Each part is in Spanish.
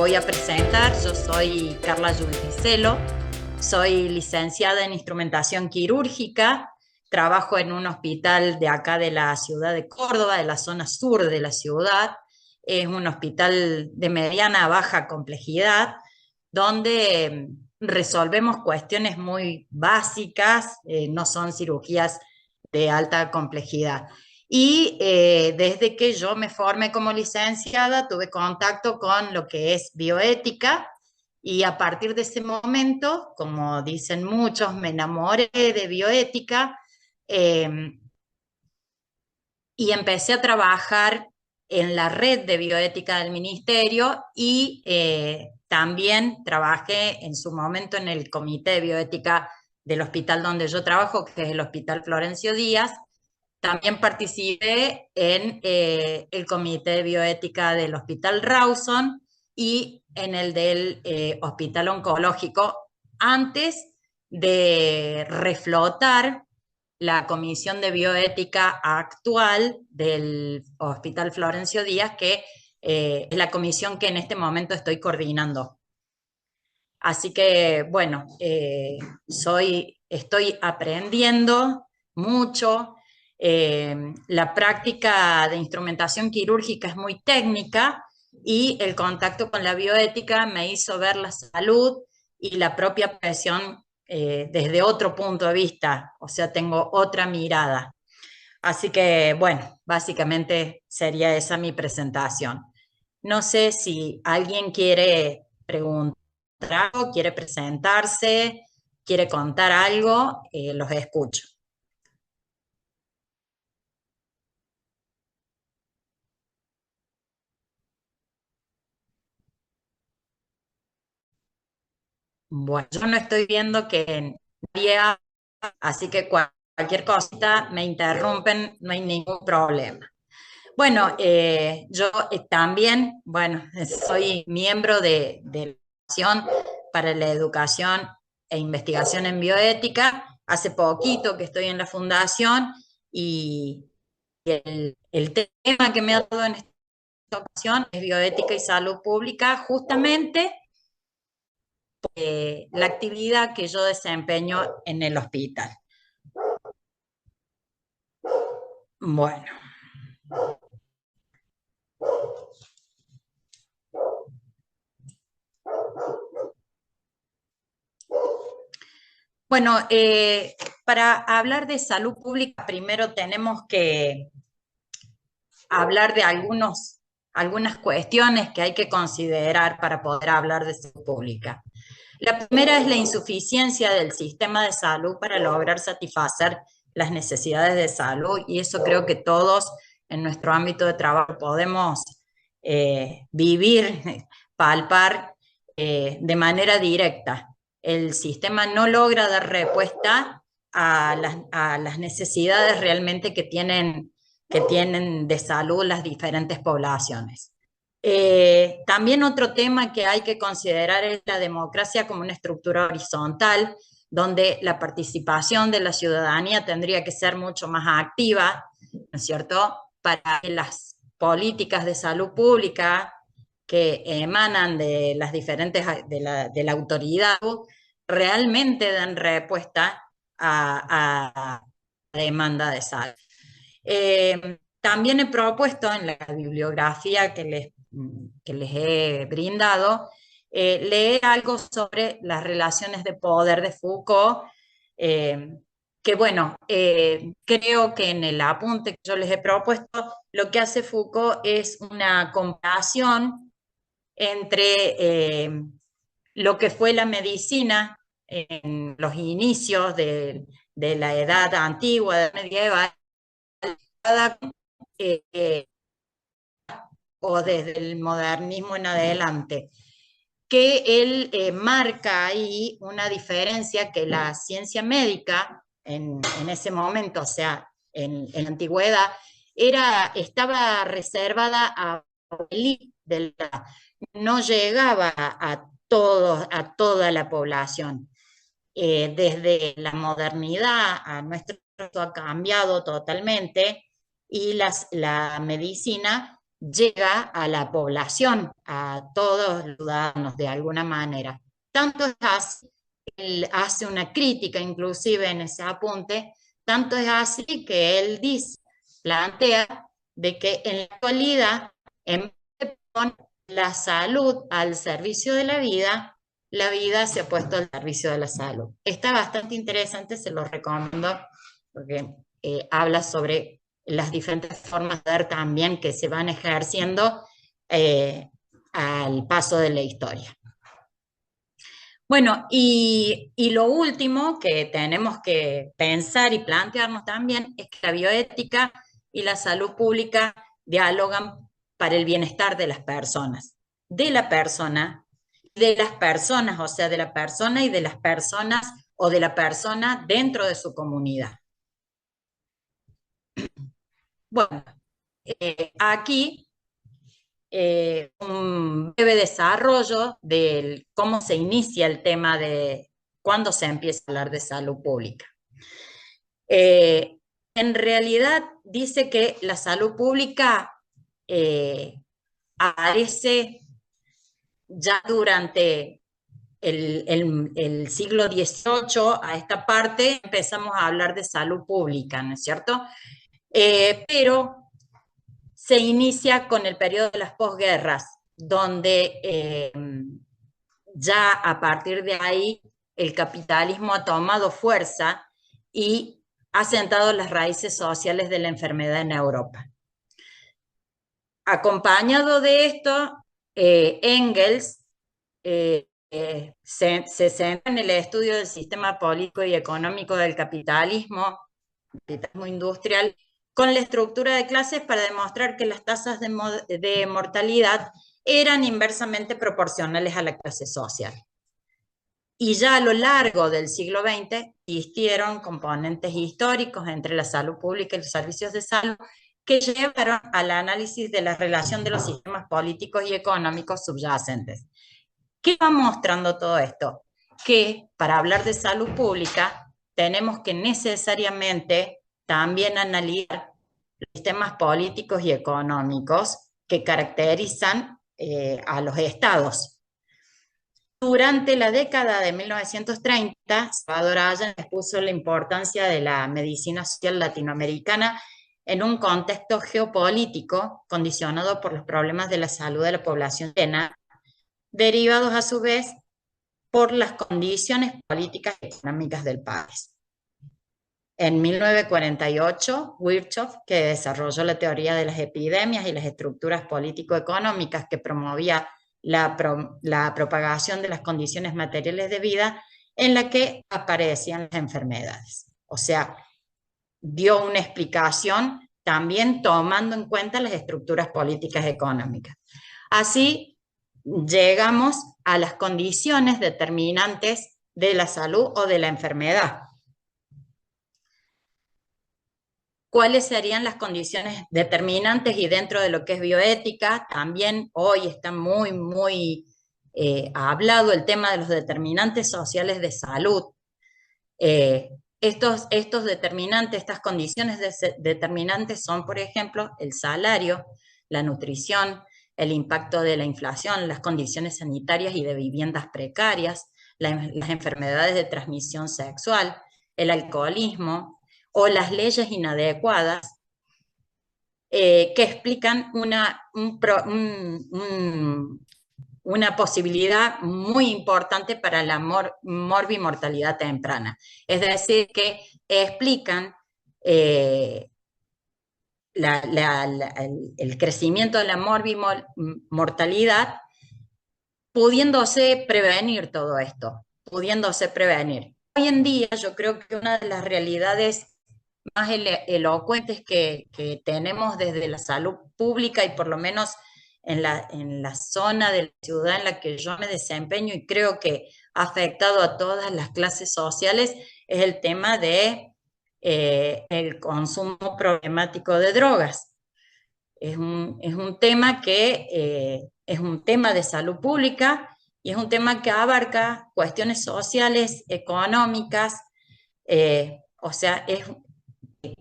voy a presentar. Yo soy Carla Yulticelo, soy licenciada en instrumentación quirúrgica, trabajo en un hospital de acá de la ciudad de Córdoba, de la zona sur de la ciudad. Es un hospital de mediana a baja complejidad, donde resolvemos cuestiones muy básicas, no son cirugías de alta complejidad. Y desde que yo me formé como licenciada, tuve contacto con lo que es bioética, y a partir de ese momento, como dicen muchos, me enamoré de bioética, eh, y empecé a trabajar en la red de bioética del ministerio, y también trabajé en su momento en el comité de bioética del hospital donde yo trabajo, que es el Hospital Florencio Díaz. También participé en el comité de bioética del Hospital Rawson y en el del Hospital Oncológico, antes de reflotar la comisión de bioética actual del Hospital Florencio Díaz, que es la comisión que en este momento estoy coordinando. Así que, bueno, estoy aprendiendo mucho. La práctica de instrumentación quirúrgica es muy técnica, y el contacto con la bioética me hizo ver la salud y la propia profesión desde otro punto de vista, o sea, tengo otra mirada. Así que, bueno, básicamente sería esa mi presentación. No sé si alguien quiere preguntar algo, quiere presentarse, quiere contar algo, los escucho. Bueno, yo no estoy viendo que nadie habla, así que cualquier cosita me interrumpen, no hay ningún problema. Bueno, yo también, bueno, soy miembro de la Fundación para la Educación e Investigación en Bioética. Hace poquito que estoy en la fundación, y el tema que me ha dado en esta ocasión es bioética y salud pública, justamente la actividad que yo desempeño en el hospital. Bueno. Bueno, para hablar de salud pública, primero tenemos que hablar de algunas cuestiones que hay que considerar para poder hablar de salud pública. La primera es la insuficiencia del sistema de salud para lograr satisfacer las necesidades de salud, y eso creo que todos en nuestro ámbito de trabajo podemos vivir, palpar de manera directa. El sistema no logra dar respuesta a las necesidades realmente que tienen de salud las diferentes poblaciones. También otro tema que hay que considerar es la democracia como una estructura horizontal, donde la participación de la ciudadanía tendría que ser mucho más activa, ¿no es cierto?, para que las políticas de salud pública que emanan de las diferentes, de la autoridad, realmente den respuesta a la demanda de salud. También he propuesto en la bibliografía que les he brindado, leer algo sobre las relaciones de poder de Foucault, eh, que bueno, creo que en el apunte que yo les he propuesto, lo que hace Foucault es una comparación entre lo que fue la medicina en los inicios de la edad antigua, de medieval, eh, o desde el modernismo en adelante, que él marca ahí una diferencia que la ciencia médica en ese momento, o sea, en la antigüedad, estaba reservada a la élite no llegaba a toda la población. Desde la modernidad a nuestro ha cambiado totalmente, y la medicina llega a la población, a todos los ciudadanos de alguna manera. Tanto es así, él hace una crítica inclusive en ese apunte, tanto es así que él dice, plantea de que en la actualidad, en vez de poner la salud al servicio de la vida se ha puesto al servicio de la salud. Está bastante interesante, se lo recomiendo, porque habla sobre las diferentes formas de ver también que se van ejerciendo al paso de la historia. Bueno, y lo último que tenemos que pensar y plantearnos también es que la bioética y la salud pública dialogan para el bienestar de las personas, de la persona, de las personas, o sea, de la persona y de las personas o de la persona dentro de su comunidad. Bueno, aquí un breve desarrollo de cómo se inicia el tema de cuándo se empieza a hablar de salud pública. Eh, en realidad dice que la salud pública aparece ya durante el siglo XVIII, a esta parte empezamos a hablar de salud pública, ¿no es cierto? Pero se inicia con el periodo de las posguerras, donde ya a partir de ahí el capitalismo ha tomado fuerza y ha sentado las raíces sociales de la enfermedad en Europa. Acompañado de esto, Engels se centra en el estudio del sistema político y económico del capitalismo industrial, con la estructura de clases para demostrar que las tasas de mortalidad eran inversamente proporcionales a la clase social. Y ya a lo largo del siglo XX existieron componentes históricos entre la salud pública y los servicios de salud que llevaron al análisis de la relación de los sistemas políticos y económicos subyacentes. ¿Qué va mostrando todo esto? Que para hablar de salud pública tenemos que necesariamente también analizar los sistemas políticos y económicos que caracterizan a los estados. Durante la década de 1930, Salvador Allende expuso la importancia de la medicina social latinoamericana en un contexto geopolítico condicionado por los problemas de la salud de la población chilena, derivados a su vez por las condiciones políticas y económicas del país. En 1948, Virchow, que desarrolló la teoría de las epidemias y las estructuras político-económicas que promovía la propagación de las condiciones materiales de vida en la que aparecían las enfermedades. O sea, dio una explicación también tomando en cuenta las estructuras políticas económicas. Así, llegamos a las condiciones determinantes de la salud o de la enfermedad. ¿Cuáles serían las condiciones determinantes? Y dentro de lo que es bioética, también hoy está muy hablado el tema de los determinantes sociales de salud. Estos determinantes, estas condiciones determinantes son, por ejemplo, el salario, la nutrición, el impacto de la inflación, las condiciones sanitarias y de viviendas precarias, las enfermedades de transmisión sexual, el alcoholismo o las leyes inadecuadas que explican una posibilidad muy importante para la morbimortalidad temprana. Es decir, que explican el crecimiento de la morbimortalidad, pudiéndose prevenir todo esto, pudiéndose prevenir. Hoy en día yo creo que una de las realidades más elocuentes que tenemos desde la salud pública y por lo menos en la zona de la ciudad en la que yo me desempeño y creo que ha afectado a todas las clases sociales es el tema de el consumo problemático de drogas. Es un tema que es un tema de salud pública y es un tema que abarca cuestiones sociales, económicas, o sea,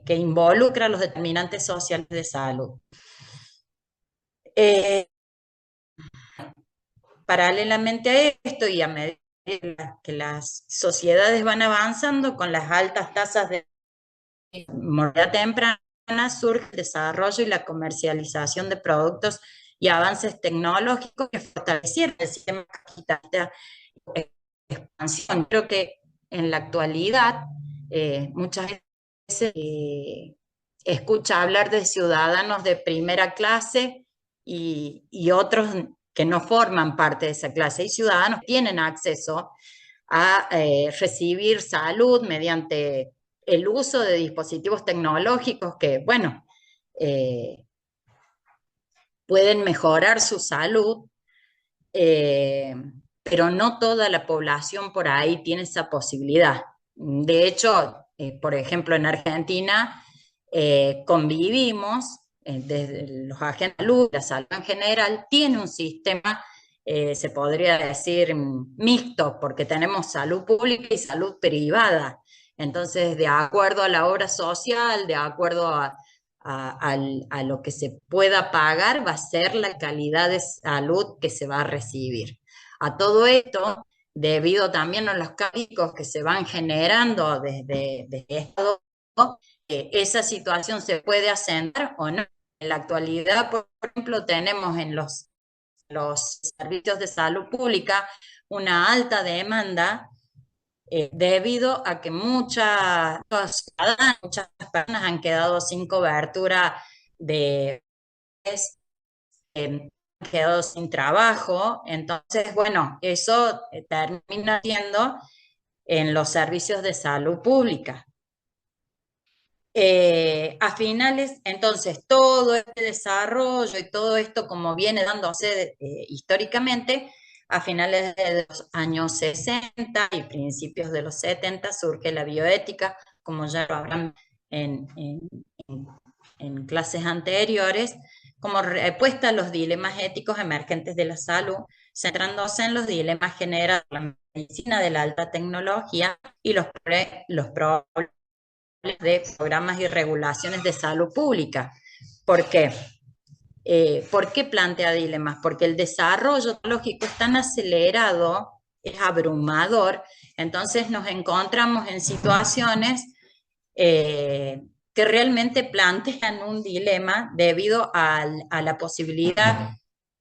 que involucra los determinantes sociales de salud. Eh, Paralelamente a esto y a medida que las sociedades van avanzando con las altas tasas de mortalidad temprana, surge el desarrollo y la comercialización de productos y avances tecnológicos que fortalecieron el sistema capitalista expansión. Creo que en la actualidad muchas veces escucha hablar de ciudadanos de primera clase y otros que no forman parte de esa clase. Y ciudadanos que tienen acceso a recibir salud mediante el uso de dispositivos tecnológicos que, bueno, eh, pueden mejorar su salud, eh, pero no toda la población por ahí tiene esa posibilidad. De hecho, por ejemplo, en Argentina convivimos desde los agentes de salud, la salud en general, tiene un sistema, se podría decir, mixto, porque tenemos salud pública y salud privada. Entonces, de acuerdo a la obra social, de acuerdo a lo que se pueda pagar, va a ser la calidad de salud que se va a recibir. A todo esto, debido también a los cambios que se van generando desde Estado, esa situación se puede asentar o no. En la actualidad, por ejemplo, tenemos en los servicios de salud pública una alta demanda debido a que muchos ciudadanos, muchas personas han quedado sin cobertura de han quedado sin trabajo, entonces, bueno, eso termina siendo en los servicios de salud pública. A finales, entonces, todo este desarrollo y todo esto como viene dándose históricamente, a finales de los años 60 y principios de los 70 surge la bioética, como ya lo habrán en, en clases anteriores, como respuesta a los dilemas éticos emergentes de la salud, centrándose en los dilemas generados por la medicina de la alta tecnología y los problemas de programas y regulaciones de salud pública. ¿Por qué? ¿Por qué plantea dilemas? Porque el desarrollo tecnológico es tan acelerado, es abrumador, entonces nos encontramos en situaciones que realmente plantean un dilema debido a la posibilidad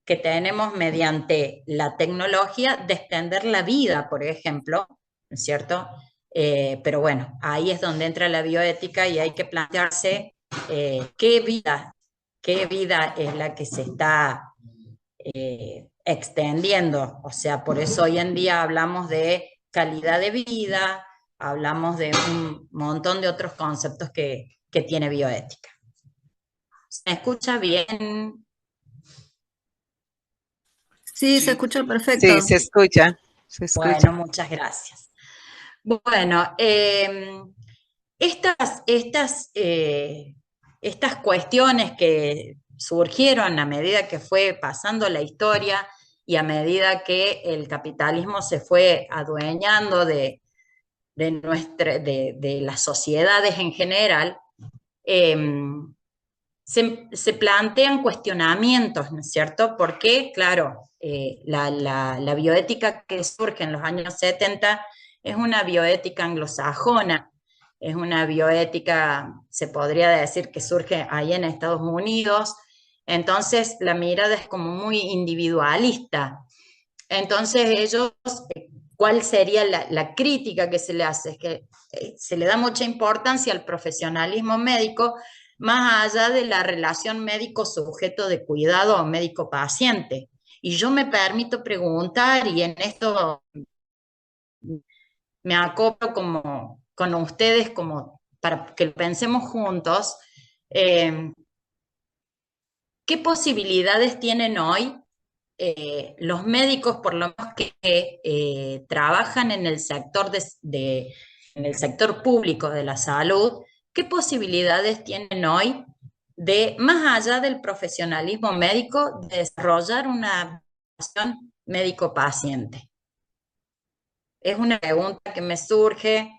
que tenemos mediante la tecnología de extender la vida, por ejemplo, ¿no es cierto? Pero bueno, ahí es donde entra la bioética y hay que plantearse qué vida es la que se está extendiendo. O sea, por eso hoy en día hablamos de calidad de vida, hablamos de un montón de otros conceptos que tiene bioética. ¿Se escucha bien? Sí, se escucha Sí, perfecto. se escucha, se Bueno, escucha. muchas gracias. Bueno, estas cuestiones que surgieron a medida que fue pasando la historia y a medida que el capitalismo se fue adueñando de las sociedades en general, eh, se plantean cuestionamientos, ¿no es cierto? Porque, claro, la bioética que surge en los años 70 es una bioética anglosajona, es una bioética, se podría decir que surge ahí en Estados Unidos, entonces la mirada es como muy individualista. Entonces ellos, ¿cuál sería la crítica que se le hace? Es que se le da mucha importancia al profesionalismo médico más allá de la relación médico-sujeto de cuidado o médico-paciente. Y yo me permito preguntar, y en esto me acoplo como, con ustedes como para que pensemos juntos, eh, ¿qué posibilidades tienen hoy los médicos, por lo menos que trabajan en el sector en el sector público de la salud, qué posibilidades tienen hoy de, más allá del profesionalismo médico, de desarrollar una relación médico-paciente? Es una pregunta que me surge.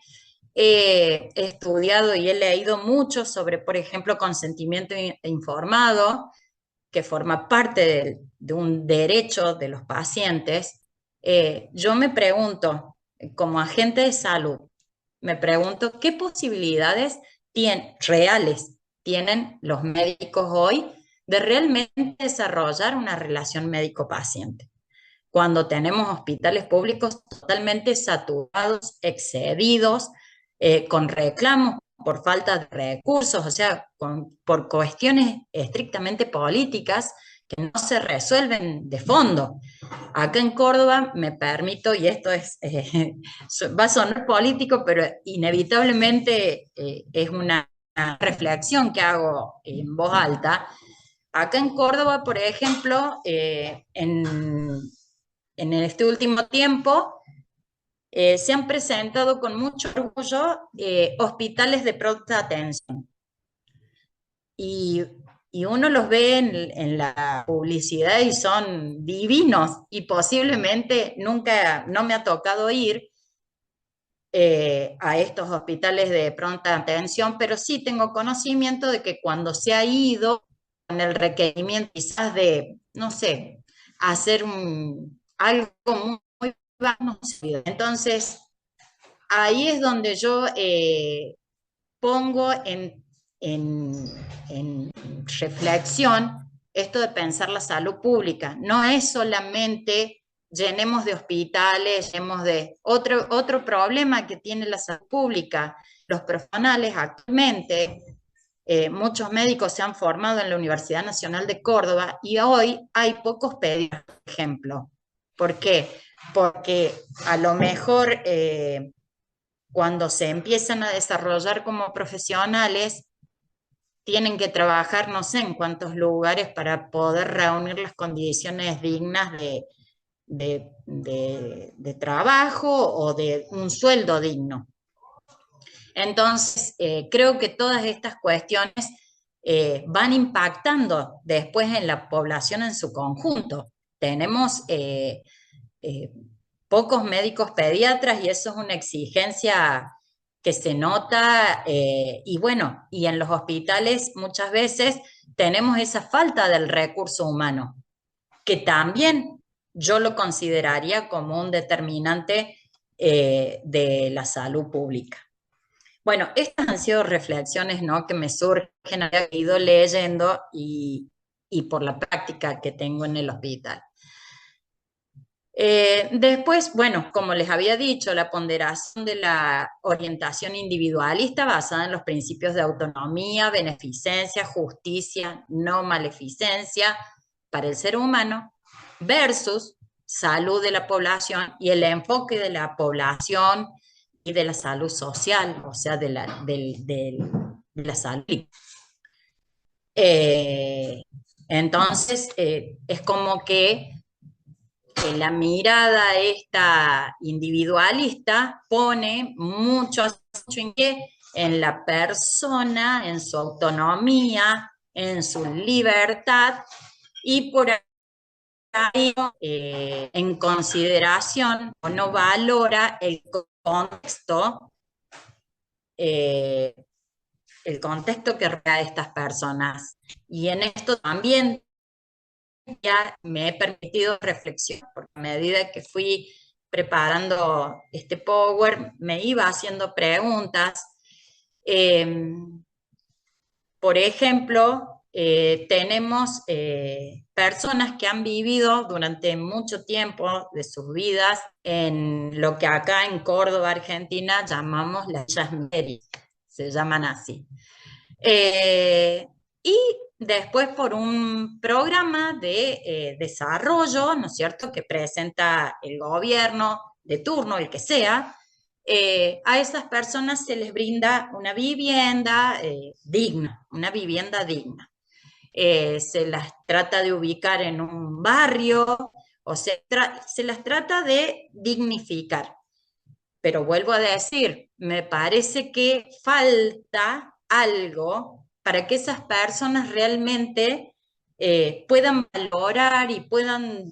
He estudiado y he leído mucho sobre, por ejemplo, consentimiento informado, que forma parte de un derecho de los pacientes, yo me pregunto, como agente de salud, me pregunto qué posibilidades reales tienen los médicos hoy de realmente desarrollar una relación médico-paciente cuando tenemos hospitales públicos totalmente saturados, excedidos, con reclamos por falta de recursos, o sea, por cuestiones estrictamente políticas que no se resuelven de fondo. Acá en Córdoba me permito, y esto va a sonar político, pero inevitablemente es una reflexión que hago en voz alta. Acá en Córdoba, por ejemplo, en este último tiempo se han presentado con mucho orgullo hospitales de pronta atención. Y, y uno los ve en la publicidad y son divinos y posiblemente nunca, no me ha tocado ir a estos hospitales de pronta atención, pero sí tengo conocimiento de que cuando se ha ido con el requerimiento quizás de, no sé, hacer algo muy bajo. Entonces, ahí es donde yo pongo en reflexión esto de pensar la salud pública. No es solamente llenemos de hospitales, llenemos de otro problema que tiene la salud pública. Los profesionales actualmente, muchos médicos se han formado en la Universidad Nacional de Córdoba y hoy hay pocos pediatras, por ejemplo. ¿Por qué? Porque a lo mejor cuando se empiezan a desarrollar como profesionales, tienen que trabajar no sé en cuántos lugares para poder reunir las condiciones dignas de trabajo o de un sueldo digno. Entonces, creo que todas estas cuestiones van impactando después en la población en su conjunto. Tenemos eh, pocos médicos pediatras y eso es una exigencia que se nota y bueno, y en los hospitales muchas veces tenemos esa falta del recurso humano, que también yo lo consideraría como un determinante de la salud pública. Bueno, estas han sido reflexiones, ¿no?, que me surgen, he ido leyendo y por la práctica que tengo en el hospital. Después, bueno, como les había dicho, la ponderación de la orientación individualista basada en los principios de autonomía, beneficencia, justicia, no maleficencia para el ser humano, versus salud de la población y el enfoque de la población y de la salud social, o sea, de la salud. Entonces, es como que la mirada esta individualista pone mucho hincapié en la persona, en su autonomía, en su libertad y por ahí en consideración o no valora eh, el contexto que rodea a estas personas. Y en esto también ya me he permitido reflexionar, porque a medida que fui preparando este Power, me iba haciendo preguntas. Eh, por ejemplo, tenemos personas que han vivido durante mucho tiempo de sus vidas en lo que acá en Córdoba, Argentina, llamamos las villas Mary, se llaman así. Y después por un programa de desarrollo, ¿no es cierto?, que presenta el gobierno de turno, el que sea, a esas personas se les brinda una vivienda digna, una vivienda digna. Se las trata de ubicar en un barrio, o se las trata de dignificar. Pero vuelvo a decir, me parece que falta algo para que esas personas realmente puedan valorar y puedan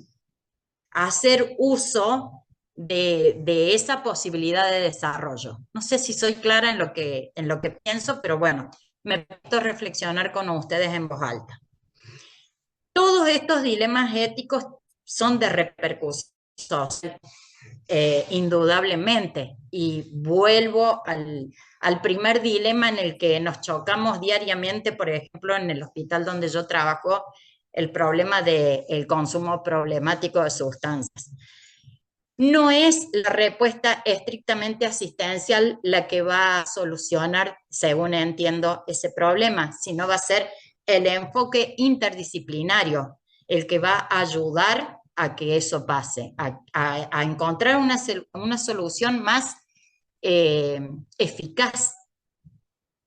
hacer uso de esa posibilidad de desarrollo. No sé si soy clara en lo que pienso, pero bueno, me permito reflexionar con ustedes en voz alta. Todos estos dilemas éticos son de repercusión social, indudablemente. Y vuelvo al primer dilema en el que nos chocamos diariamente, por ejemplo, en el hospital donde yo trabajo, el problema del consumo problemático de sustancias. No es la respuesta estrictamente asistencial la que va a solucionar, según entiendo, ese problema, sino va a ser el enfoque interdisciplinario el que va a ayudar a que eso pase, a encontrar una solución más eh, eficaz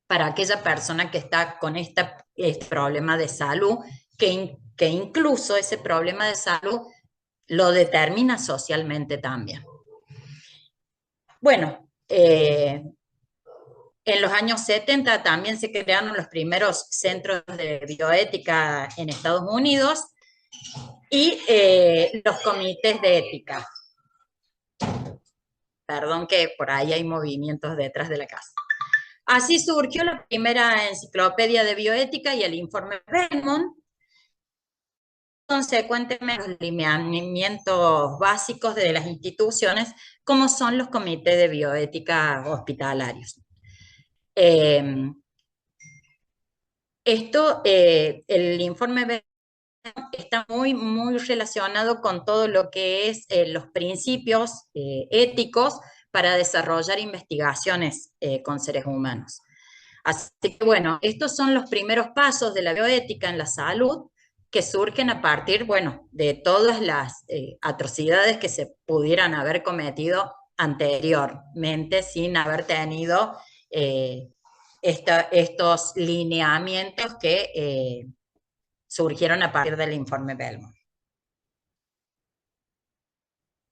para aquella persona que está con este problema de salud, que incluso ese problema de salud lo determina socialmente también. Bueno, en los años 70 también se crearon los primeros centros de bioética en Estados Unidos y los comités de ética. Perdón que por ahí hay movimientos detrás de la casa. Así surgió la primera enciclopedia de bioética y el informe Belmont, consecuentemente los lineamientos básicos de las instituciones, como son los comités de bioética hospitalarios. El informe está muy relacionado con todo lo que es los principios éticos para desarrollar investigaciones con seres humanos. Así que bueno, estos son los primeros pasos de la bioética en la salud que surgen a partir, bueno, de todas las atrocidades que se pudieran haber cometido anteriormente sin haber tenido estos lineamientos que surgieron a partir del informe Belmont.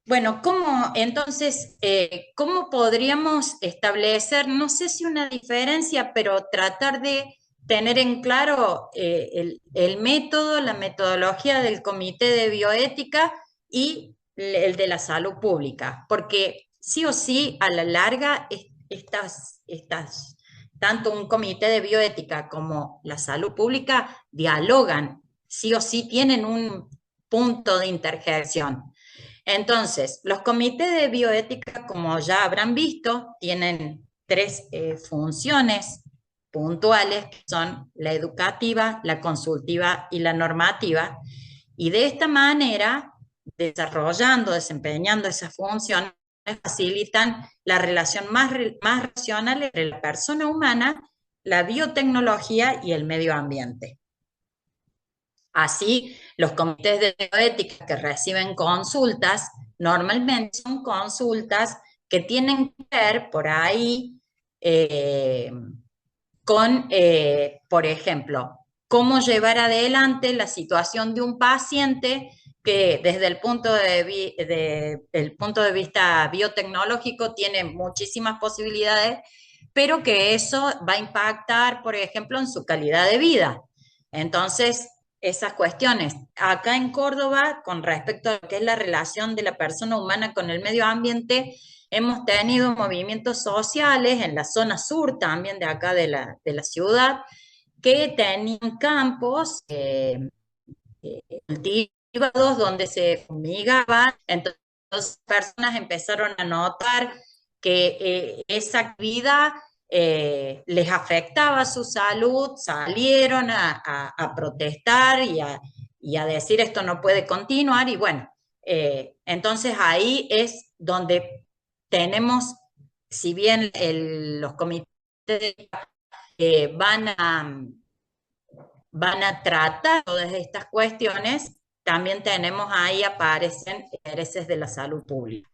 Bueno, ¿cómo podríamos establecer, no sé si una diferencia, pero tratar de tener en claro el método, la metodología del Comité de Bioética y el de la salud pública? Porque sí o sí, a la larga, tanto un comité de bioética como la salud pública dialogan, sí o sí tienen un punto de interjección. Entonces, los comités de bioética, como ya habrán visto, tienen tres funciones puntuales, que son la educativa, la consultiva y la normativa. Y de esta manera, desempeñando esas funciones, facilitan la relación más racional entre la persona humana, la biotecnología y el medio ambiente. Así, los comités de bioética que reciben consultas, normalmente son consultas que tienen que ver por ahí eh, con, por ejemplo, cómo llevar adelante la situación de un paciente que desde el punto de vista biotecnológico tiene muchísimas posibilidades, pero que eso va a impactar, por ejemplo, en su calidad de vida. Entonces, esas cuestiones. Acá en Córdoba, con respecto a lo que es la relación de la persona humana con el medio ambiente, hemos tenido movimientos sociales en la zona sur también de acá de la ciudad, que tenían campos cultivados donde se fumigaban. Entonces, personas empezaron a notar que esa actividad les afectaba su salud, salieron a protestar y a decir esto no puede continuar. Y bueno, entonces ahí es donde tenemos, si bien los comités van van a tratar todas estas cuestiones, también tenemos ahí aparecen intereses de la salud pública.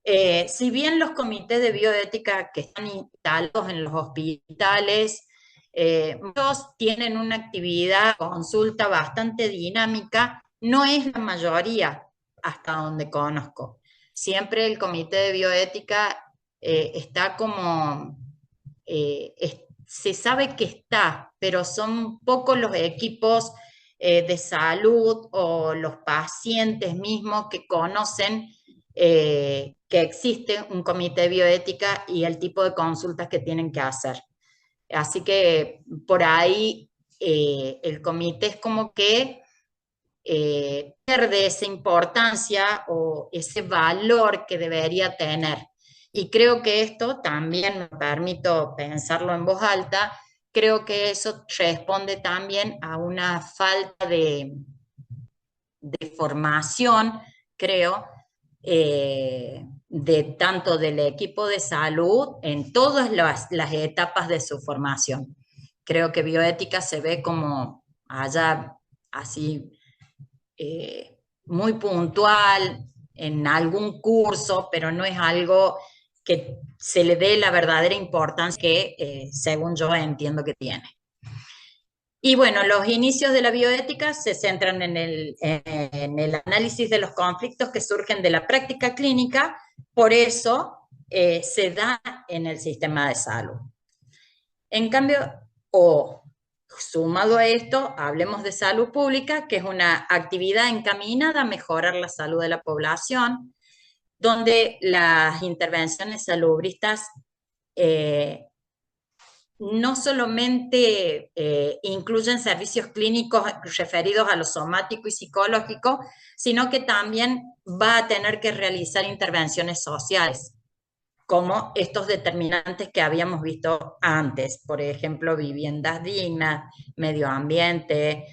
Si bien los comités de bioética que están instalados en los hospitales, muchos tienen una actividad, consulta bastante dinámica, no es la mayoría hasta donde conozco. Siempre el comité de bioética está como, se sabe que está, pero son pocos los equipos de salud o los pacientes mismos que conocen que existe un comité de bioética y el tipo de consultas que tienen que hacer. Así que por ahí el comité es como que pierde esa importancia o ese valor que debería tener. Y creo que esto también, me permito pensarlo en voz alta, creo que eso responde también a una falta de formación, creo, de tanto del equipo de salud en todas las etapas de su formación. Creo que bioética se ve como allá así muy puntual en algún curso, pero no es algo que se le dé la verdadera importancia que, según yo, entiendo que tiene. Y bueno, los inicios de la bioética se centran en el análisis de los conflictos que surgen de la práctica clínica, por eso se da en el sistema de salud. En cambio, o sumado a esto, hablemos de salud pública, que es una actividad encaminada a mejorar la salud de la población, donde las intervenciones salubristas no solamente incluyen servicios clínicos referidos a lo somático y psicológico, sino que también va a tener que realizar intervenciones sociales, como estos determinantes que habíamos visto antes, por ejemplo, viviendas dignas, medio ambiente,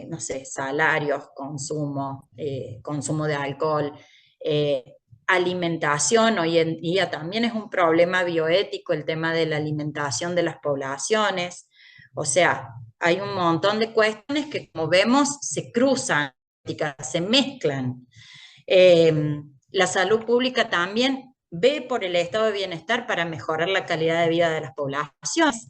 no sé, salarios, consumo, consumo de alcohol, alimentación. Hoy en día también es un problema bioético el tema de la alimentación de las poblaciones. O sea, hay un montón de cuestiones que, como vemos, se cruzan, se mezclan. La salud pública también ve por el estado de bienestar para mejorar la calidad de vida de las poblaciones.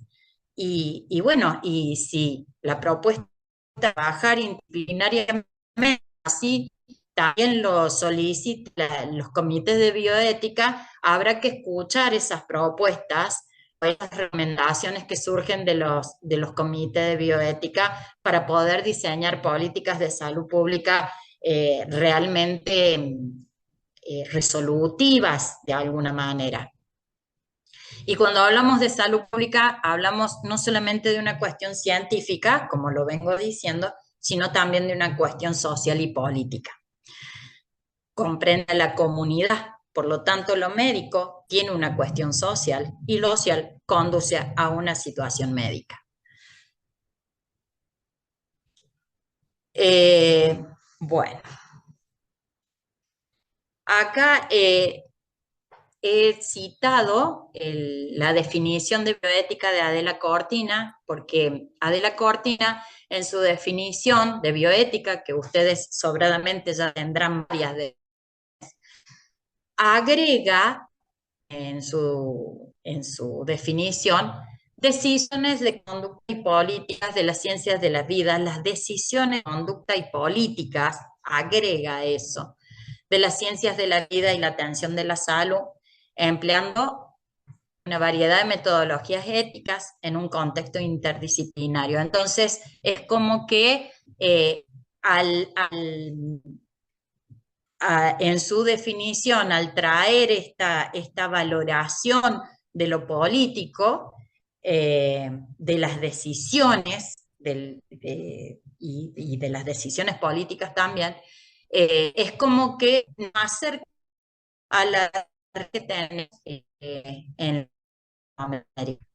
Y bueno, y si la propuesta es trabajar interdisciplinariamente, así también lo solicitan los comités de bioética, habrá que escuchar esas propuestas o esas recomendaciones que surgen de los comités de bioética para poder diseñar políticas de salud pública realmente resolutivas de alguna manera. Y cuando hablamos de salud pública, hablamos no solamente de una cuestión científica, como lo vengo diciendo, sino también de una cuestión social y política. Comprende a la comunidad, por lo tanto lo médico tiene una cuestión social y lo social conduce a una situación médica. Bueno, acá he citado la definición de bioética de Adela Cortina, porque Adela Cortina, en su definición de bioética, que ustedes sobradamente ya tendrán varias de, agrega en su definición decisiones de conducta y políticas de las ciencias de la vida, las decisiones de conducta y políticas, agrega eso, de las ciencias de la vida y la atención de la salud, empleando una variedad de metodologías éticas en un contexto interdisciplinario. Entonces, es como que al, al, en su definición, al traer esta valoración de lo político, de las decisiones y de las decisiones políticas también, es como que nos acerca a la que tenemos en América.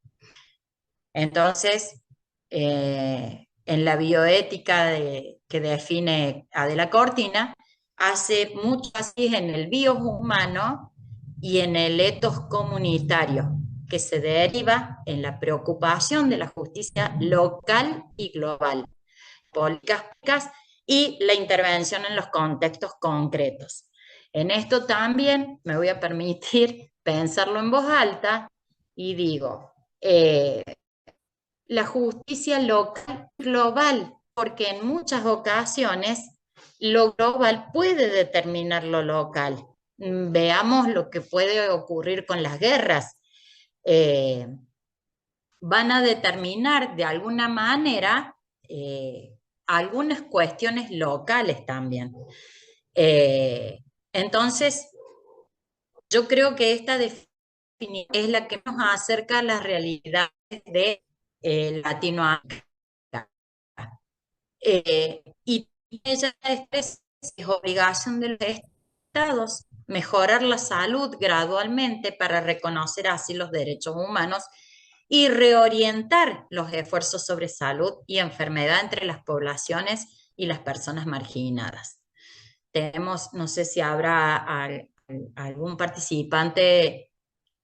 Entonces, en la bioética que define Adela Cortina, hace mucho así en el biohumano y en el etos comunitario, que se deriva en la preocupación de la justicia local y global, políticas y la intervención en los contextos concretos. En esto también me voy a permitir pensarlo en voz alta y digo, la justicia local global, porque en muchas ocasiones lo global puede determinar lo local. Veamos lo que puede ocurrir con las guerras. Eh, Van a determinar de alguna manera algunas cuestiones locales también. Eh, entonces, yo creo que esta definición es la que nos acerca a las realidades de Latinoamérica. Y ella es obligación de los estados mejorar la salud gradualmente para reconocer así los derechos humanos y reorientar los esfuerzos sobre salud y enfermedad entre las poblaciones y las personas marginadas. Tenemos, no sé si habrá algún participante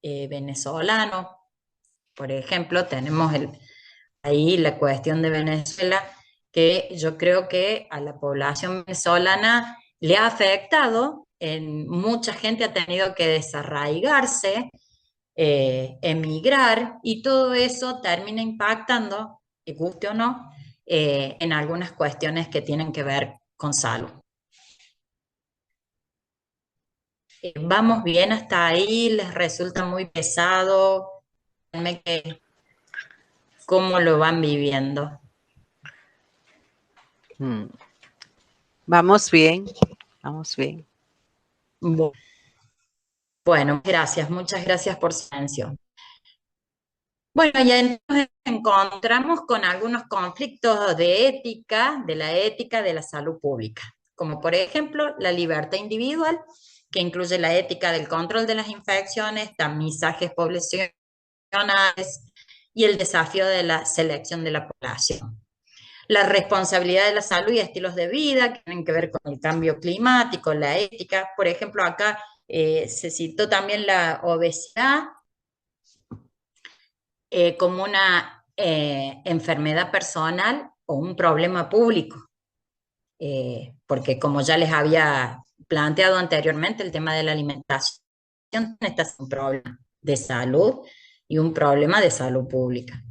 venezolano, por ejemplo, tenemos ahí la cuestión de Venezuela, que yo creo que a la población venezolana le ha afectado, mucha gente ha tenido que desarraigarse, emigrar, y todo eso termina impactando, y guste o no, en algunas cuestiones que tienen que ver con salud. ¿Vamos bien hasta ahí? ¿Les resulta muy pesado? Díganme cómo lo van viviendo. Vamos bien, vamos bien. Bueno, gracias, muchas gracias por su atención. Bueno, ya nos encontramos con algunos conflictos de ética, de la ética de la salud pública, como por ejemplo la libertad individual, que incluye la ética del control de las infecciones, tamizajes poblacionales y el desafío de la selección de la población. La responsabilidad de la salud y estilos de vida que tienen que ver con el cambio climático, la ética. Por ejemplo, acá se citó también la obesidad como una enfermedad personal o un problema público, porque como ya les había planteado anteriormente, el tema de la alimentación está es un problema de salud y un problema de salud pública.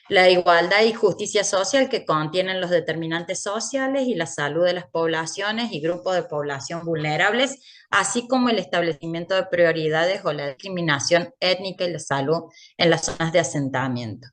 La igualdad y justicia social que contienen los determinantes sociales y la salud de las poblaciones y grupos de población vulnerables, así como el establecimiento de prioridades o la discriminación étnica y la salud en las zonas de asentamiento.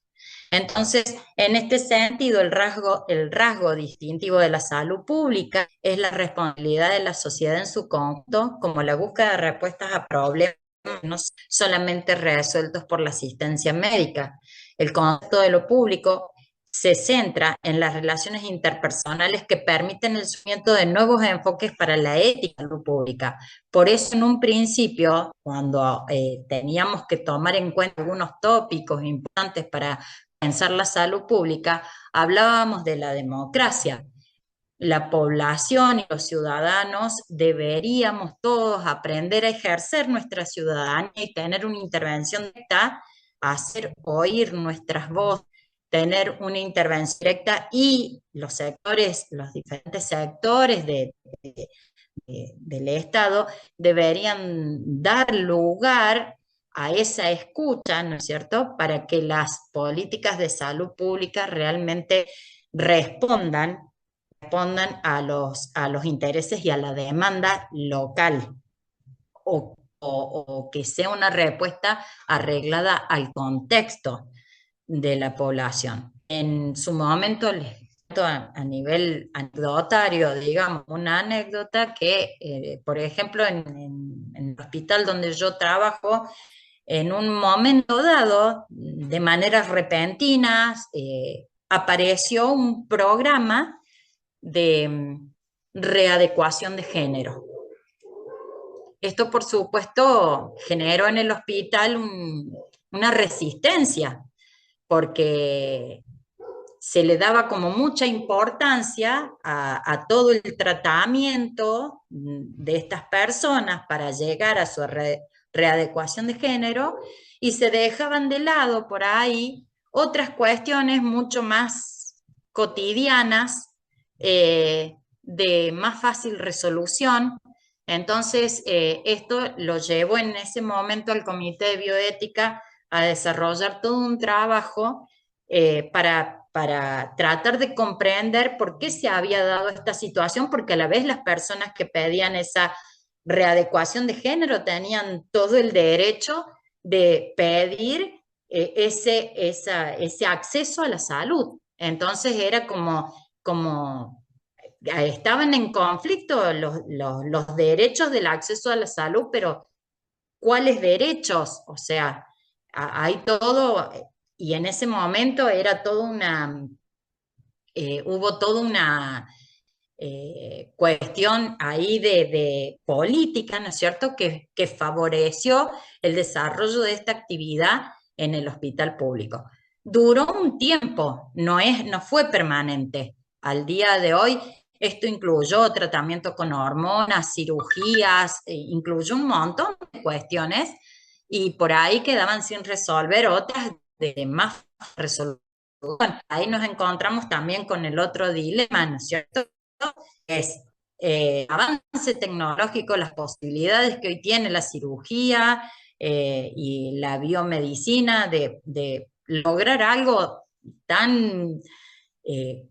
Entonces, en este sentido, el rasgo distintivo de la salud pública es la responsabilidad de la sociedad en su conjunto, como la búsqueda de respuestas a problemas no solamente resueltos por la asistencia médica. El concepto de lo público se centra en las relaciones interpersonales que permiten el surgimiento de nuevos enfoques para la ética de lo pública. Por eso, en un principio, cuando teníamos que tomar en cuenta algunos tópicos importantes para pensar la salud pública, hablábamos de la democracia. La población y los ciudadanos deberíamos todos aprender a ejercer nuestra ciudadanía y tener una intervención directa, hacer oír nuestras voces, tener una intervención directa, y los sectores, los diferentes sectores del Estado deberían dar lugar a esa escucha, ¿no es cierto?, para que las políticas de salud pública realmente respondan a los intereses y a la demanda local, o que sea una respuesta arreglada al contexto de la población. En su momento les cuento a nivel anecdotario, digamos, una anécdota que, por ejemplo, en el hospital donde yo trabajo, en un momento dado, de maneras repentinas, apareció un programa de readecuación de género. Esto, por supuesto, generó en el hospital una resistencia, porque se le daba como mucha importancia a todo el tratamiento de estas personas para llegar a su readecuación de género, y se dejaban de lado por ahí otras cuestiones mucho más cotidianas, de más fácil resolución. Entonces, esto lo llevó en ese momento al Comité de Bioética a desarrollar todo un trabajo para tratar de comprender por qué se había dado esta situación, porque a la vez las personas que pedían esa readecuación de género tenían todo el derecho de pedir ese acceso a la salud. Entonces era como estaban en conflicto los derechos del acceso a la salud, pero ¿cuáles derechos? O sea, hay todo, y en ese momento era hubo toda cuestión ahí de política, ¿no es cierto?, que favoreció el desarrollo de esta actividad en el hospital público. Duró un tiempo, no fue permanente. Al día de hoy, esto incluyó tratamiento con hormonas, cirugías, incluyó un montón de cuestiones y por ahí quedaban sin resolver otras de más resolución. Ahí nos encontramos también con el otro dilema, ¿no es cierto? Es avance tecnológico, las posibilidades que hoy tiene la cirugía y la biomedicina de lograr algo tan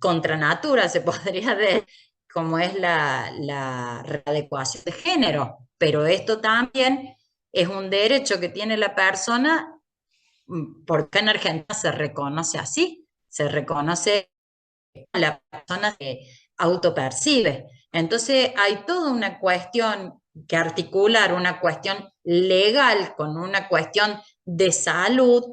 contra natura, se podría decir, como es la readecuación de género. Pero esto también es un derecho que tiene la persona, porque en Argentina se reconoce así, se reconoce a la persona que autopercibe. Entonces hay toda una cuestión que articular, una cuestión legal con una cuestión de salud,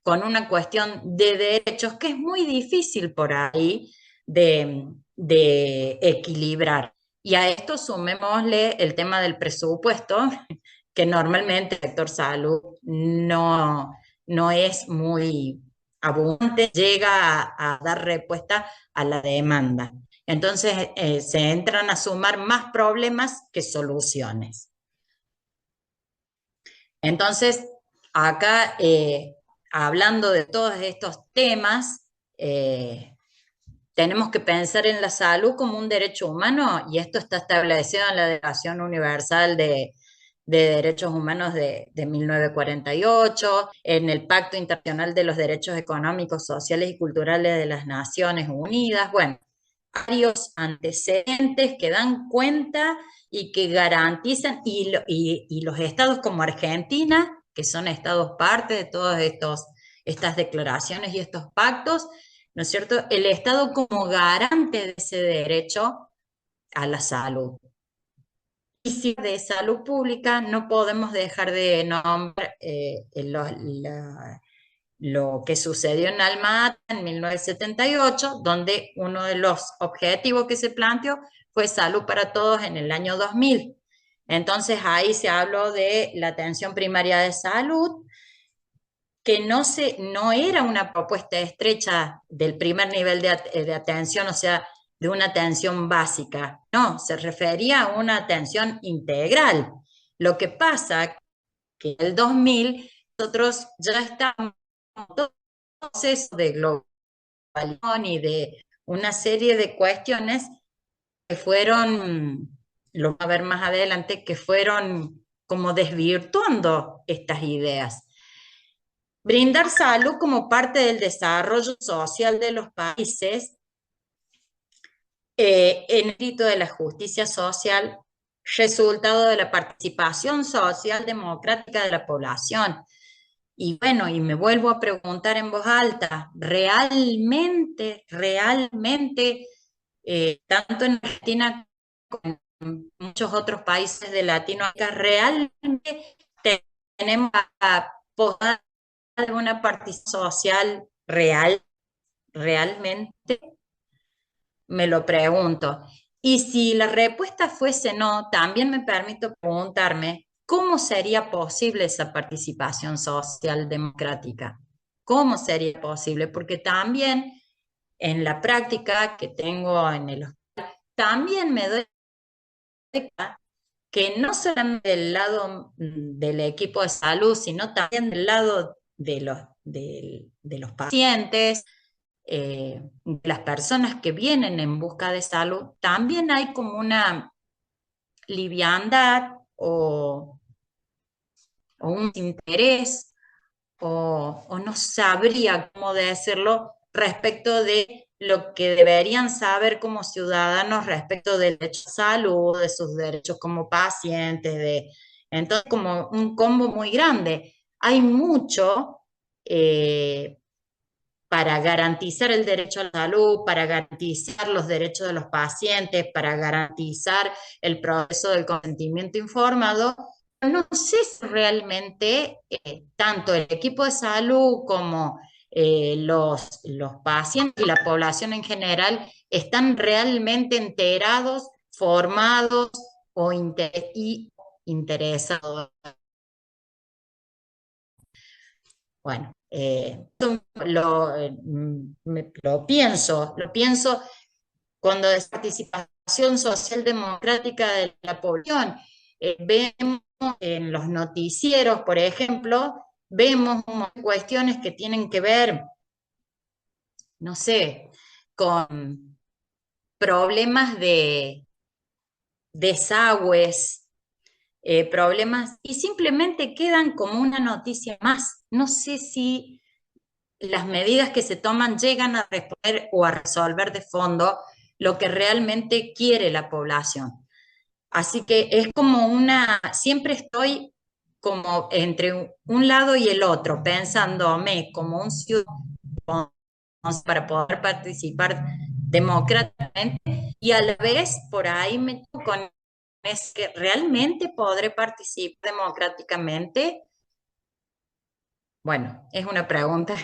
con una cuestión de derechos, que es muy difícil por ahí de equilibrar. Y a esto sumémosle el tema del presupuesto, que normalmente el sector salud no es muy abundante, llega a dar respuesta a la demanda. Entonces se entran a sumar más problemas que soluciones. Entonces, acá, hablando de todos estos temas, tenemos que pensar en la salud como un derecho humano, y esto está establecido en la Declaración Universal de Derechos Humanos de 1948, en el Pacto Internacional de los Derechos Económicos, Sociales y Culturales de las Naciones Unidas. Bueno, varios antecedentes que dan cuenta y que garantizan, y los estados como Argentina, que son estados parte de todas estas declaraciones y estos pactos, ¿no es cierto? El Estado como garante de ese derecho a la salud. Y si de salud pública no podemos dejar de nombrar lo que sucedió en Alma Ata en 1978, donde uno de los objetivos que se planteó fue salud para todos en el año 2000. Entonces ahí se habló de la atención primaria de salud, que no era una propuesta estrecha del primer nivel de atención, o sea, de una atención básica. No, se refería a una atención integral. Lo que pasa que en el 2000 nosotros ya estamos en todo un proceso de globalización y de una serie de cuestiones que fueron, lo vamos a ver más adelante, que fueron como desvirtuando estas ideas. Brindar salud como parte del desarrollo social de los países, en el ámbito de la justicia social, resultado de la participación social democrática de la población. Y bueno, y me vuelvo a preguntar en voz alta, realmente, tanto en Argentina como en muchos otros países de Latinoamérica, realmente tenemos a poder de una participación social real, realmente, me lo pregunto. Y si la respuesta fuese no, también me permito preguntarme cómo sería posible esa participación social democrática. ¿Cómo sería posible? Porque también en la práctica que tengo en el hospital, también me doy cuenta que no solamente del lado del equipo de salud, sino también del lado de los pacientes, de las personas que vienen en busca de salud, también hay como una liviandad o un interés o no sabría cómo decirlo respecto de lo que deberían saber como ciudadanos respecto del derecho a salud, de sus derechos como pacientes, entonces como un combo muy grande. Hay mucho para garantizar el derecho a la salud, para garantizar los derechos de los pacientes, para garantizar el proceso del consentimiento informado. No sé si realmente tanto el equipo de salud como los pacientes y la población en general ¿Están realmente enterados, formados y interesados? Bueno, lo pienso cuando es participación social democrática de la población. Vemos en los noticieros, por ejemplo, vemos cuestiones que tienen que ver, no sé, con problemas de desagües, problemas, y simplemente quedan como una noticia más. No sé si las medidas que se toman llegan a responder o a resolver de fondo lo que realmente quiere la población. Así que es como siempre estoy como entre un lado y el otro, pensándome como un ciudadano para poder participar democráticamente y a la vez por ahí me toco con es que realmente podré participar democráticamente. Bueno, es una pregunta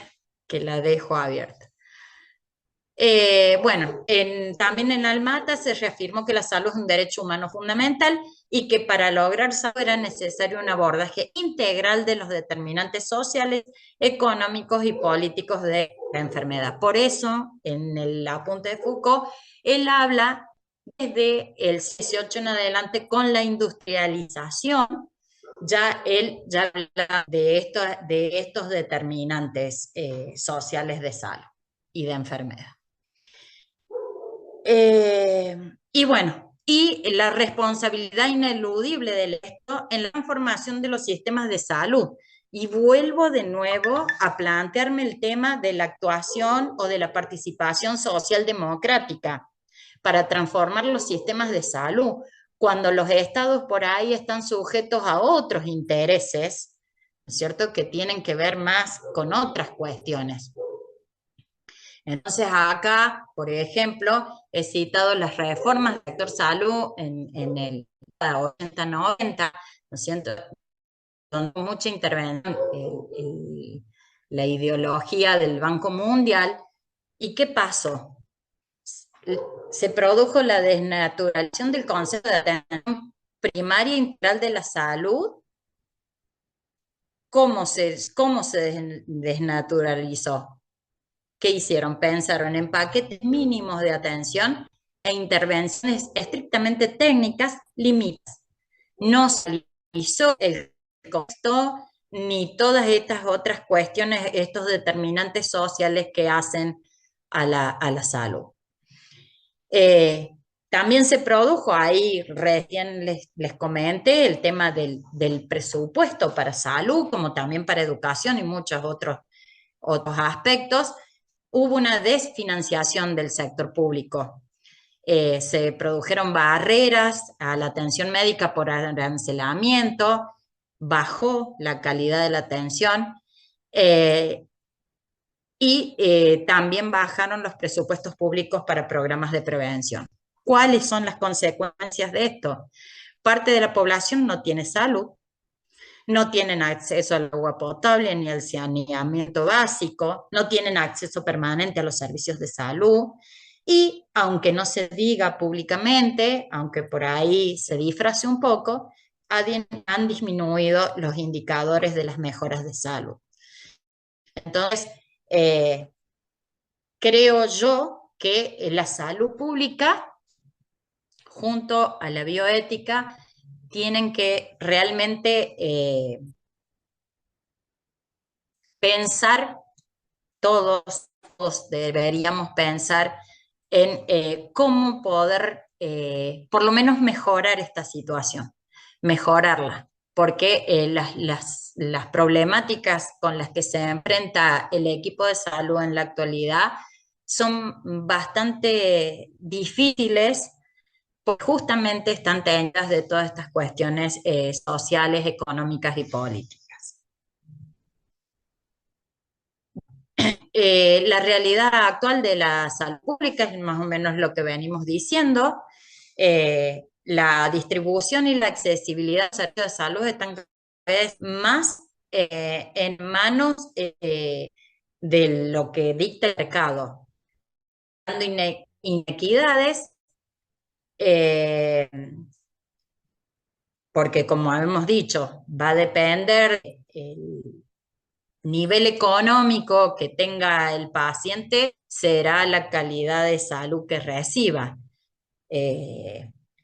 que la dejo abierta. Bueno, también en Almata se reafirmó que la salud es un derecho humano fundamental y que para lograr salud era necesario un abordaje integral de los determinantes sociales, económicos y políticos de la enfermedad. Por eso, en el apunte de Foucault, él habla desde el 18 en adelante con la industrialización, ya él ya habla de estos determinantes sociales de salud y de enfermedad. Y bueno, y la responsabilidad ineludible del Estado en la transformación de los sistemas de salud. Y vuelvo de nuevo a plantearme el tema de la actuación o de la participación social democrática para transformar los sistemas de salud, cuando los estados por ahí están sujetos a otros intereses, ¿no es cierto?, que tienen que ver más con otras cuestiones. Entonces acá, por ejemplo, he citado las reformas del sector salud en el 80-90, ¿no es cierto?, con mucha intervención, la ideología del Banco Mundial. ¿Y qué pasó? Se produjo la desnaturalización del concepto de atención primaria integral de la salud. ¿Cómo se desnaturalizó? ¿Qué hicieron? Pensaron en paquetes mínimos de atención e intervenciones estrictamente técnicas limitadas. No se hizo el costo ni todas estas otras cuestiones, estos determinantes sociales que hacen a la salud. También se produjo ahí, recién les comenté, el tema del presupuesto para salud, como también para educación y muchos otros aspectos. Hubo una desfinanciación del sector público. Se produjeron barreras a la atención médica por arancelamiento, bajó la calidad de la atención y también bajaron los presupuestos públicos para programas de prevención. ¿Cuáles son las consecuencias de esto? Parte de la población no tiene salud, no tienen acceso al agua potable ni al saneamiento básico, no tienen acceso permanente a los servicios de salud y, aunque no se diga públicamente, aunque por ahí se disfrace un poco, han disminuido los indicadores de las mejoras de salud. Entonces, creo yo que la salud pública, junto a la bioética, tienen que realmente pensar, todos deberíamos pensar en cómo poder por lo menos mejorar esta situación, mejorarla, porque las problemáticas con las que se enfrenta el equipo de salud en la actualidad son bastante difíciles, porque justamente están teñidas de todas estas cuestiones sociales, económicas y políticas. La realidad actual de la salud pública es más o menos lo que venimos diciendo. La distribución y la accesibilidad de servicios de salud están cada vez más en manos de lo que dicta el mercado, inequidades, porque como hemos dicho, va a depender el nivel económico que tenga el paciente, será la calidad de salud que reciba,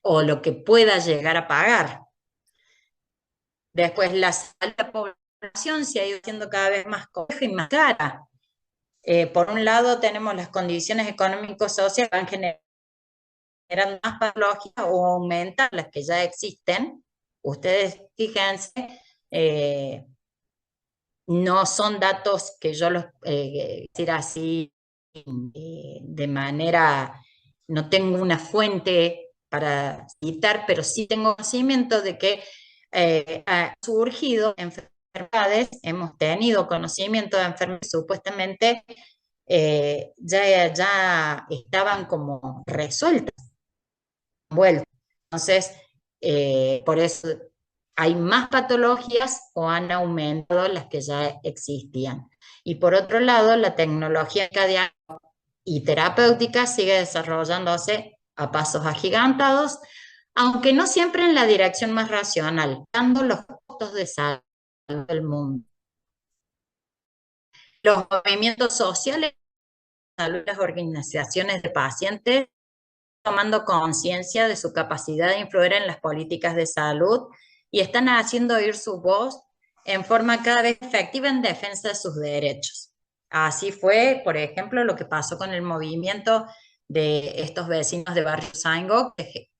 o lo que pueda llegar a pagar. Después, la salud de la población se ha ido siendo cada vez más compleja y más cara. Por un lado, tenemos las condiciones económico-sociales que van generando más patologías o aumentan las que ya existen. Ustedes fíjense, eh, no son datos que yo los decir así de manera, no tengo una fuente para citar, pero sí tengo conocimiento de que ha surgido enfermedades, hemos tenido conocimiento de enfermedades supuestamente ya estaban como resueltas, vueltas. Entonces, por eso hay más patologías o han aumentado las que ya existían. Y por otro lado, la tecnología y terapéutica sigue desarrollándose a pasos agigantados, aunque no siempre en la dirección más racional, dando los costos de salud del mundo. Los movimientos sociales, las organizaciones de pacientes, tomando conciencia de su capacidad de influir en las políticas de salud y están haciendo oír su voz en forma cada vez efectiva en defensa de sus derechos. Así fue, por ejemplo, lo que pasó con el movimiento de estos vecinos de Barrio Saingo, que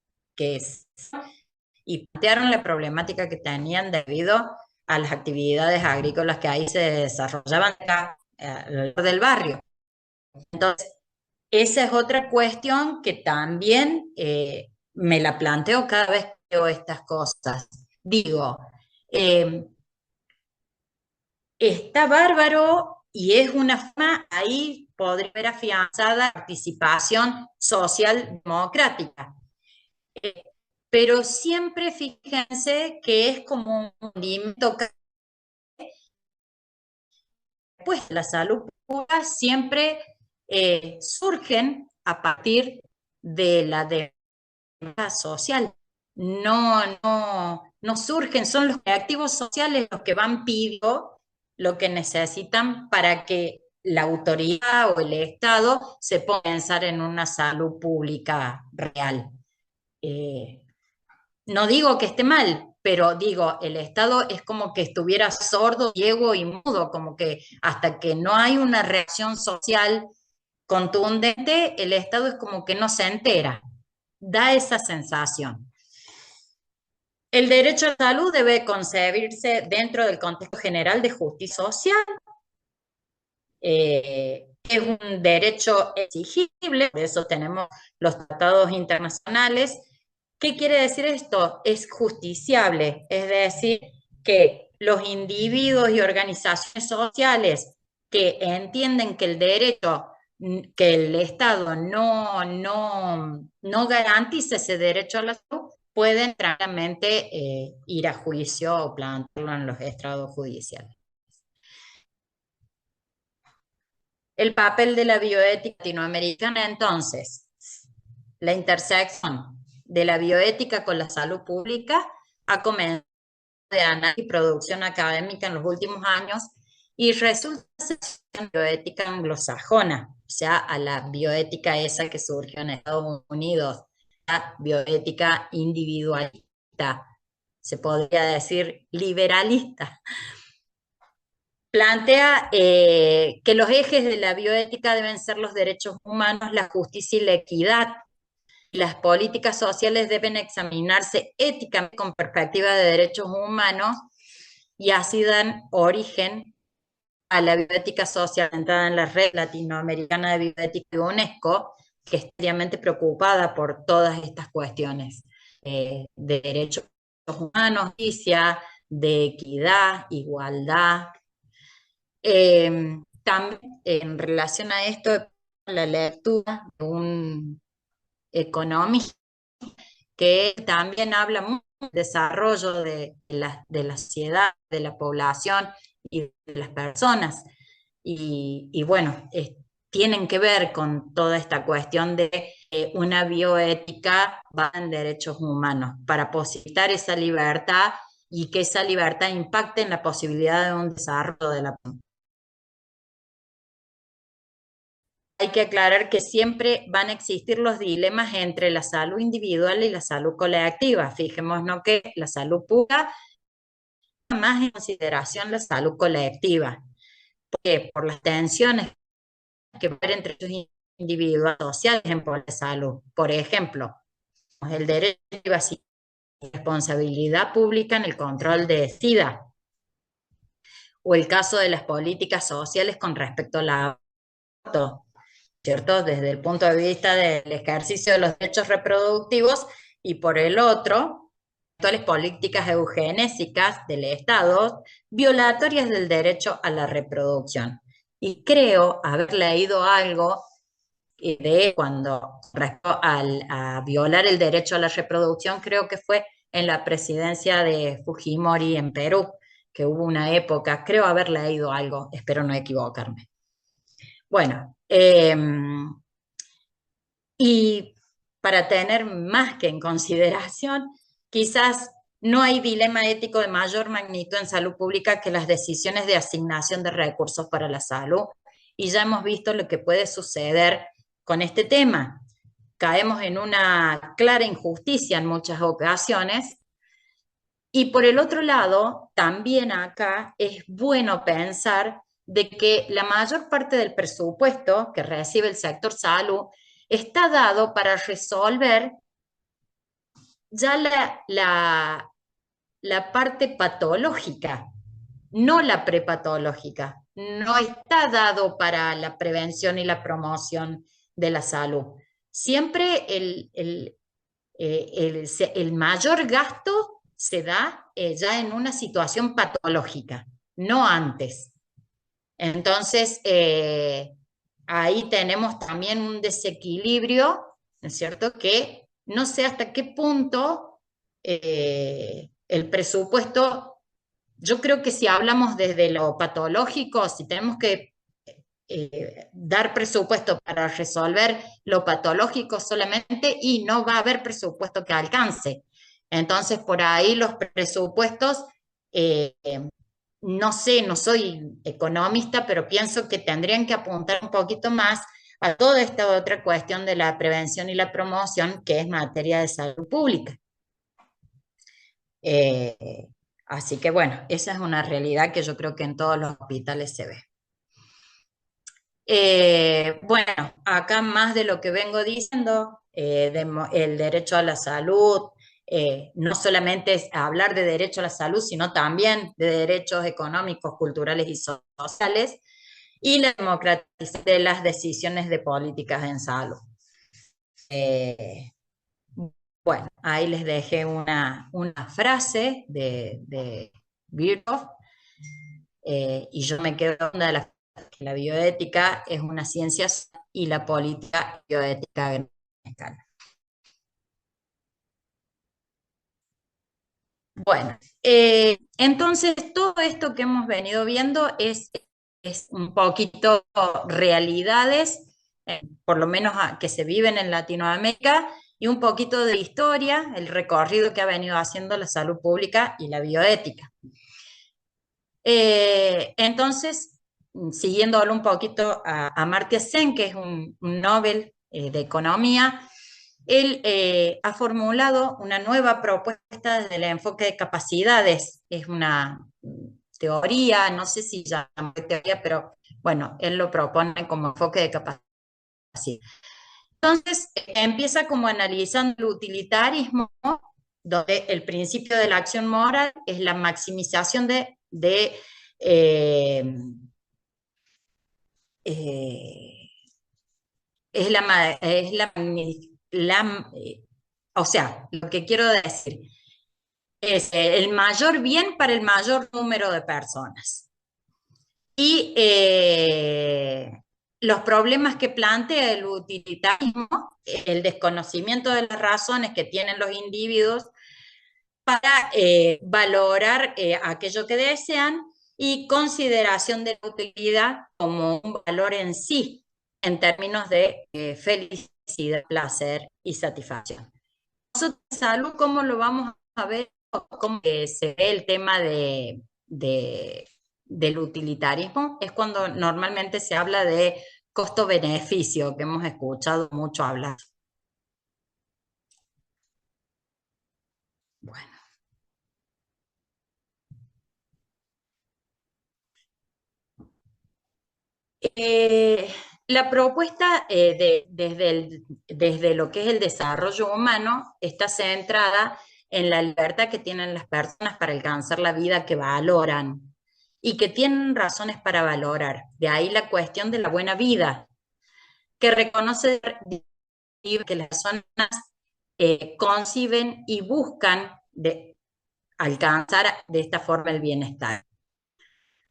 y plantearon la problemática que tenían debido a las actividades agrícolas que ahí se desarrollaban acá, alrededor del barrio. Entonces, esa es otra cuestión que también me la planteo cada vez que veo estas cosas. Digo, eh, está bárbaro y es una forma, ahí podría haber afianzada participación social democrática. Eh, pero siempre fíjense que es como un límite, pues la salud pública siempre surgen a partir de la demanda social. No surgen, son los activos sociales los que van pidiendo lo que necesitan para que la autoridad o el Estado se ponga a pensar en una salud pública real. Eh, no digo que esté mal, pero digo, el Estado es como que estuviera sordo, ciego y mudo, como que hasta que no hay una reacción social contundente, el Estado es como que no se entera. Da esa sensación. El derecho a la salud debe concebirse dentro del contexto general de justicia social. Es un derecho exigible, por eso tenemos los tratados internacionales. ¿Qué quiere decir esto? Es justiciable, es decir, que los individuos y organizaciones sociales que entienden que el derecho, que el Estado no garantiza ese derecho a la salud, pueden tranquilamente ir a juicio o plantearlo en los estrados judiciales. El papel de la bioética latinoamericana, entonces, la intersección de la bioética con la salud pública ha comenzado de análisis y producción académica en los últimos años y resulta ser una bioética anglosajona, o sea, a la bioética esa que surgió en Estados Unidos, la bioética individualista, se podría decir liberalista. Plantea que los ejes de la bioética deben ser los derechos humanos, la justicia y la equidad. Las políticas sociales deben examinarse éticamente con perspectiva de derechos humanos y así dan origen a la bioética social centrada en la red latinoamericana de bioética de UNESCO, que es seriamente preocupada por todas estas cuestiones de derechos humanos, justicia, de equidad, igualdad. También en relación a esto, la lectura de un economista que también habla mucho del desarrollo de la sociedad, de la población y de las personas. Y bueno, tienen que ver con toda esta cuestión de una bioética basada en derechos humanos, para posibilitar esa libertad y que esa libertad impacte en la posibilidad de un desarrollo de la. Hay que aclarar que siempre van a existir los dilemas entre la salud individual y la salud colectiva. Fijémonos que la salud pública toma más en consideración la salud colectiva, porque por las tensiones que va a haber entre los individuos sociales en por la salud. Por ejemplo, el derecho a la privacidad y responsabilidad pública en el control de SIDA, o el caso de las políticas sociales con respecto al aborto, ¿cierto? Desde el punto de vista del ejercicio de los derechos reproductivos, y por el otro, actuales políticas eugenésicas del Estado, violatorias del derecho a la reproducción. Y creo haber leído algo de cuando respecto a violar el derecho a la reproducción, creo que fue en la presidencia de Fujimori en Perú, que hubo una época, creo haber leído algo, espero no equivocarme. Bueno, y para tener más que en consideración, quizás no hay dilema ético de mayor magnitud en salud pública que las decisiones de asignación de recursos para la salud. Y ya hemos visto lo que puede suceder con este tema. Caemos en una clara injusticia en muchas ocasiones. Y por el otro lado, también acá es bueno pensar de que la mayor parte del presupuesto que recibe el sector salud está dado para resolver ya la parte patológica, no la prepatológica. No está dado para la prevención y la promoción de la salud. Siempre el mayor gasto se da ya en una situación patológica, no antes. Entonces, ahí tenemos también un desequilibrio, ¿no es cierto? Que no sé hasta qué punto el presupuesto, yo creo que si hablamos desde lo patológico, si tenemos que dar presupuesto para resolver lo patológico solamente, y no va a haber presupuesto que alcance. Entonces, por ahí los presupuestos, eh, no sé, no soy economista, pero pienso que tendrían que apuntar un poquito más a toda esta otra cuestión de la prevención y la promoción, que es materia de salud pública. Eh, Así que bueno, esa es una realidad que yo creo que en todos los hospitales se ve. Bueno, acá más de lo que vengo diciendo, el derecho a la salud, no solamente es hablar de derecho a la salud, sino también de derechos económicos, culturales y sociales, y la democratización de las decisiones de políticas en salud. Eh, bueno, ahí les dejé una frase de Virchow, y yo me quedo con una de las que la bioética es una ciencia y la política bioética a gran escala. Bueno, entonces todo esto que hemos venido viendo es un poquito realidades, por lo menos que se viven en Latinoamérica, y un poquito de historia, el recorrido que ha venido haciendo la salud pública y la bioética. Entonces, siguiéndolo un poquito a Amartya Sen, que es un Nobel de Economía, él ha formulado una nueva propuesta desde el enfoque de capacidades. Es una teoría, no sé si llama teoría, pero bueno, él lo propone como enfoque de capacidad. Entonces, empieza como analizando el utilitarismo, donde el principio de la acción moral es la maximización eh, eh, o sea, lo que quiero decir es el mayor bien para el mayor número de personas. Y los problemas que plantea el utilitarismo, el desconocimiento de las razones que tienen los individuos para valorar aquello que desean, y consideración de la utilidad como un valor en sí. en términos de felicidad, placer y satisfacción. Nosotros en salud, ¿cómo lo vamos a ver? ¿Cómo se ve el tema del utilitarismo? Es cuando normalmente se habla de costo-beneficio, que hemos escuchado mucho hablar. Bueno. La propuesta desde lo que es el desarrollo humano está centrada en la libertad que tienen las personas para alcanzar la vida que valoran y que tienen razones para valorar. De ahí la cuestión de la buena vida, que reconoce que las personas conciben y buscan alcanzar de esta forma el bienestar.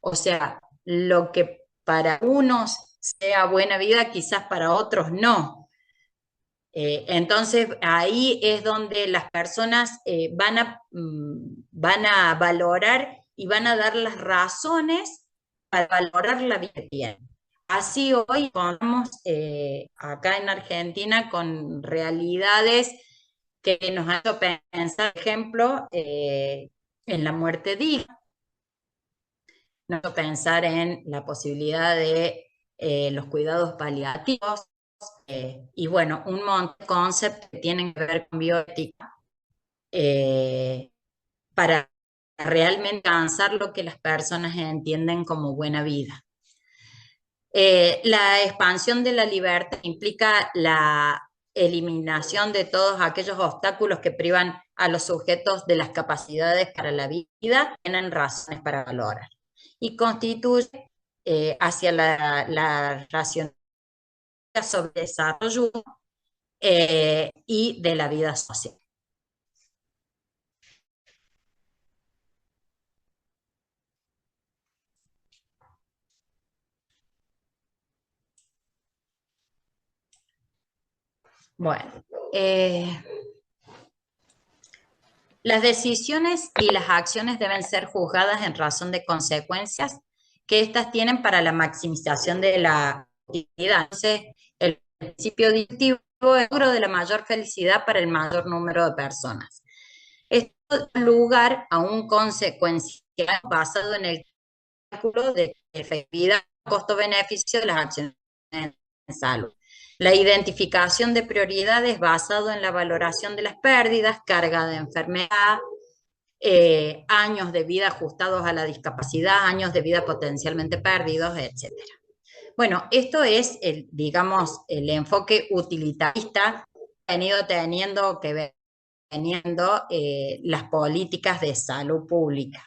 O sea, lo que para unos sea buena vida, quizás para otros no. Entonces, ahí es donde las personas van a valorar y van a dar las razones para valorar la vida que tienen. Así hoy contamos acá en Argentina con realidades que nos han hecho pensar, por ejemplo, en la muerte digna, no pensar en la posibilidad de los cuidados paliativos y bueno, un montón de conceptos que tienen que ver con bioética eh, para realmente alcanzar lo que las personas entienden como buena vida. La expansión de la libertad implica la eliminación de todos aquellos obstáculos que privan a los sujetos de las capacidades para la vida, tienen razones para valorar. Y constituye hacia la racionalidad sobre desarrollo y de la vida social. Bueno, las decisiones y las acciones deben ser juzgadas en razón de consecuencias que éstas tienen para la maximización de la utilidad. Entonces, el principio directivo es el logro de la mayor felicidad para el mayor número de personas. Esto da lugar a un consecuencial basado en el cálculo de efectividad, costo-beneficio de las acciones en salud. La identificación de prioridades basado en la valoración de las pérdidas, carga de enfermedad, años de vida ajustados a la discapacidad, años de vida potencialmente perdidos, etcétera. Bueno, esto es, digamos, el enfoque utilitarista que ha venido teniendo que ver teniendo las políticas de salud pública.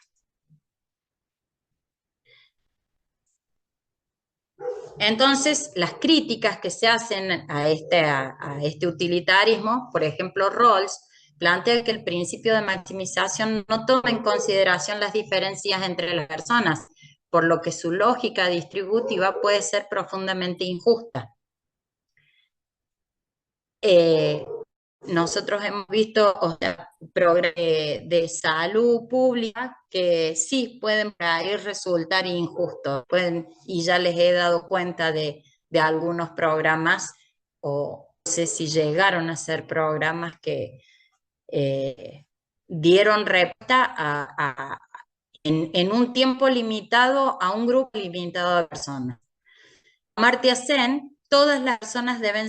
Entonces, las críticas que se hacen a este utilitarismo, por ejemplo, Rawls, plantea que el principio de maximización no toma en consideración las diferencias entre las personas, por lo que su lógica distributiva puede ser profundamente injusta. Nosotros hemos visto programas de salud pública que sí pueden por ahí resultar injustos, y ya les he dado cuenta de algunos programas, o no sé si llegaron a ser programas que dieron respuesta en un tiempo limitado a un grupo limitado de personas. Amartya Sen, todas las personas deben,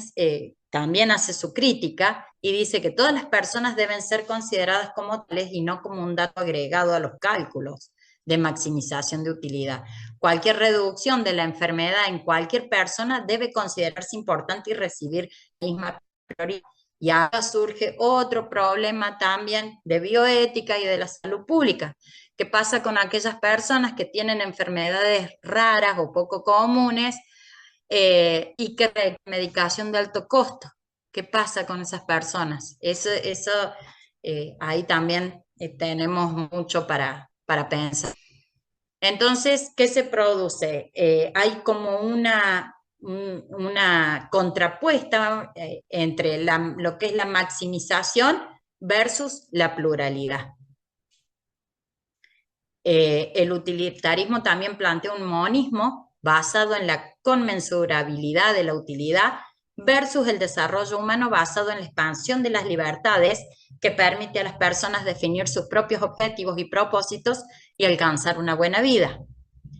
también hace su crítica y dice que todas las personas deben ser consideradas como tales y no como un dato agregado a los cálculos de maximización de utilidad. Cualquier reducción de la enfermedad en cualquier persona debe considerarse importante y recibir la misma prioridad. Y ahora surge otro problema también de bioética y de la salud pública. ¿Qué pasa con aquellas personas que tienen enfermedades raras o poco comunes y que requieren medicación de alto costo? ¿Qué pasa con esas personas? Ahí también tenemos mucho para pensar. Entonces, ¿qué se produce? Hay como una contrapuesta entre lo que es la maximización versus la pluralidad. El utilitarismo también plantea un monismo basado en la conmensurabilidad de la utilidad versus el desarrollo humano basado en la expansión de las libertades que permite a las personas definir sus propios objetivos y propósitos y alcanzar una buena vida.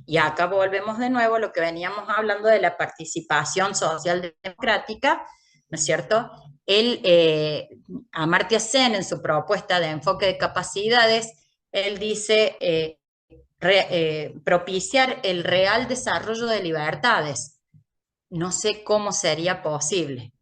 Y acá volvemos de nuevo a lo que veníamos hablando de la participación social democrática, ¿no es cierto? Amartya Sen, en su propuesta de enfoque de capacidades, él dice propiciar el real desarrollo de libertades. No sé cómo sería posible.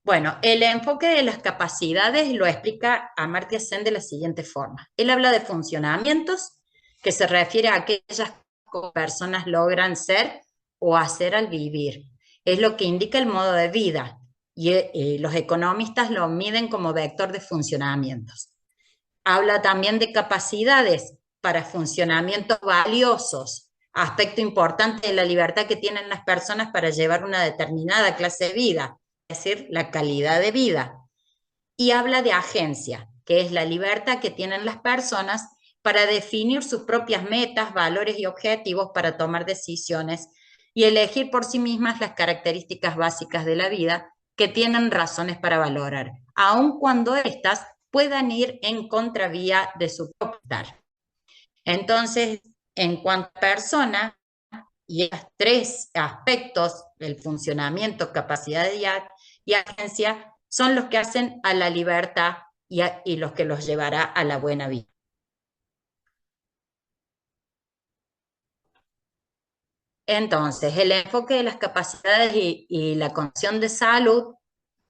Bueno, el enfoque de las capacidades lo explica Amartya Sen de la siguiente forma. Él habla de funcionamientos, que se refiere a aquellas que personas logran ser o hacer al vivir. Es lo que indica el modo de vida y los economistas lo miden como vector de funcionamientos. Habla también de capacidades para funcionamientos valiosos, aspecto importante de la libertad que tienen las personas para llevar una determinada clase de vida, es decir, la calidad de vida. Y habla de agencia, que es la libertad que tienen las personas para definir sus propias metas, valores y objetivos para tomar decisiones y elegir por sí mismas las características básicas de la vida que tienen razones para valorar, aun cuando éstas puedan ir en contravía de su propio. Entonces, en cuanto a persona, y estos tres aspectos, el funcionamiento, capacidad y agencia, son los que hacen a la libertad y los que los llevará a la buena vida. Entonces, el enfoque de las capacidades y la condición de salud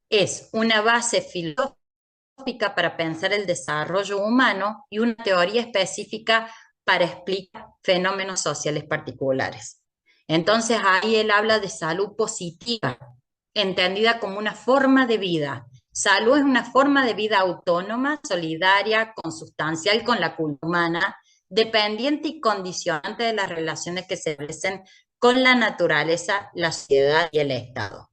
es una base filosófica para pensar el desarrollo humano y una teoría específica para explicar fenómenos sociales particulares. Entonces ahí él habla de salud positiva, entendida como una forma de vida. Salud es una forma de vida autónoma, solidaria, consustancial con la cultura humana, dependiente y condicionante de las relaciones que se establecen con la naturaleza, la sociedad y el Estado.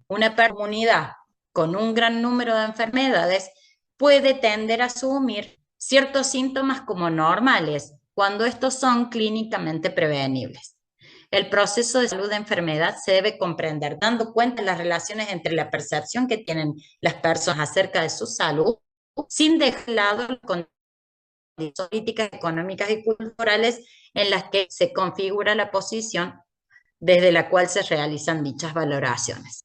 Una comunidad con un gran número de enfermedades puede tender a asumir ciertos síntomas como normales cuando estos son clínicamente prevenibles. El proceso de salud de enfermedad se debe comprender dando cuenta de las relaciones entre la percepción que tienen las personas acerca de su salud, sin dejar de lado las condiciones políticas, económicas y culturales en las que se configura la posición desde la cual se realizan dichas valoraciones.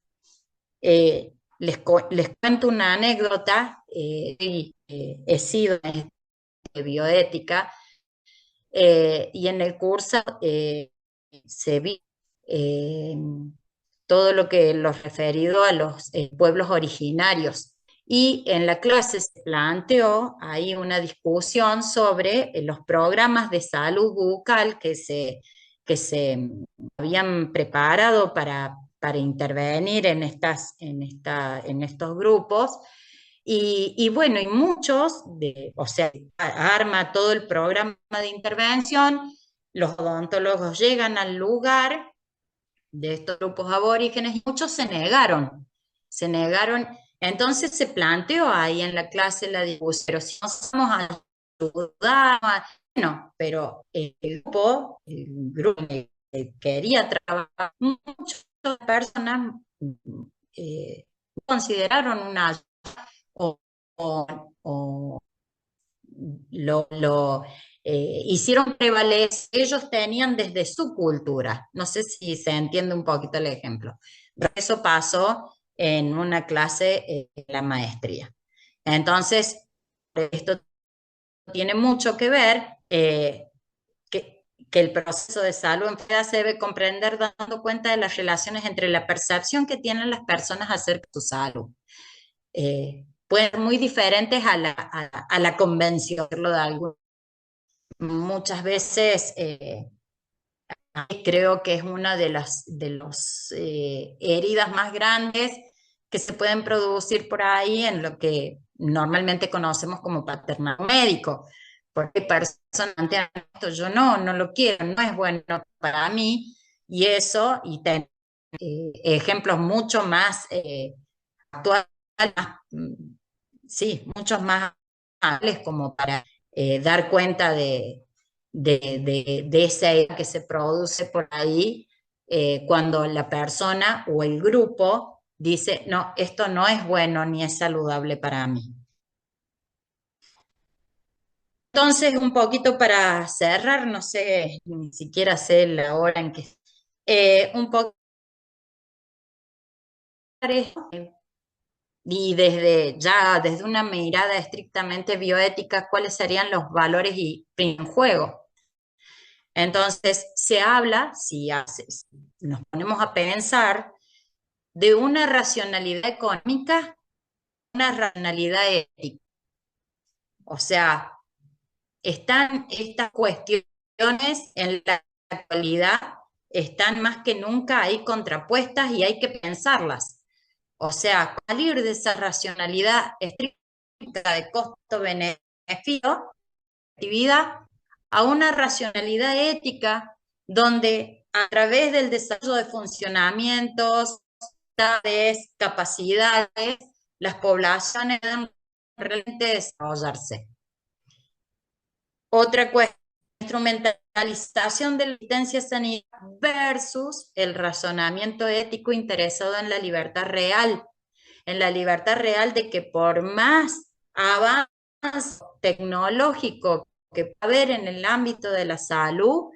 Les cuento una anécdota, he sido de bioética y en el curso se vi eh, todo lo referido a los pueblos originarios. Y en la clase se planteó ahí una discusión sobre los programas de salud bucal que se habían preparado para intervenir en estos grupos. Y bueno, y muchos, o sea, arma todo el programa de intervención, los odontólogos llegan al lugar de estos grupos aborígenes y muchos se negaron. Entonces se planteó ahí en la clase la discusión, pero si nos vamos a ayudar, bueno, pero el grupo que quería trabajar, muchas personas consideraron una o, o hicieron prevalecer, ellos tenían desde su cultura. No sé si se entiende un poquito el ejemplo. Eso pasó en una clase de la maestría. Entonces, esto tiene mucho que ver que el proceso de salud en enfermedad se debe comprender dando cuenta de las relaciones entre la percepción que tienen las personas acerca de su salud. Pueden ser muy diferentes a la convención, de algo. Muchas veces creo que es una de las heridas más grandes que se pueden producir por ahí en lo que normalmente conocemos como paternalismo médico. Porque personas plantean esto, yo no lo quiero, no es bueno para mí, y eso, y ejemplos mucho más actuales, sí, muchos más actuales como para dar cuenta de esa idea que se produce por ahí cuando la persona o el grupo dice, no, esto no es bueno ni es saludable para mí. Entonces, un poquito para cerrar, no sé, ni siquiera sé la hora en que... un poco y desde una mirada estrictamente bioética, ¿cuáles serían los valores en juego? Entonces, se habla, si nos ponemos a pensar, de una racionalidad económica, una racionalidad ética. O sea, están estas cuestiones en la actualidad, están más que nunca ahí contrapuestas y hay que pensarlas. O sea, salir de esa racionalidad estricta de costo-beneficio, actividad, a una racionalidad ética donde a través del desarrollo de funcionamientos, capacidades, las poblaciones deben realmente desarrollarse. Otra cuestión, instrumentalización de la asistencia sanitaria versus el razonamiento ético interesado en la libertad real de que por más avance tecnológico que va a haber en el ámbito de la salud,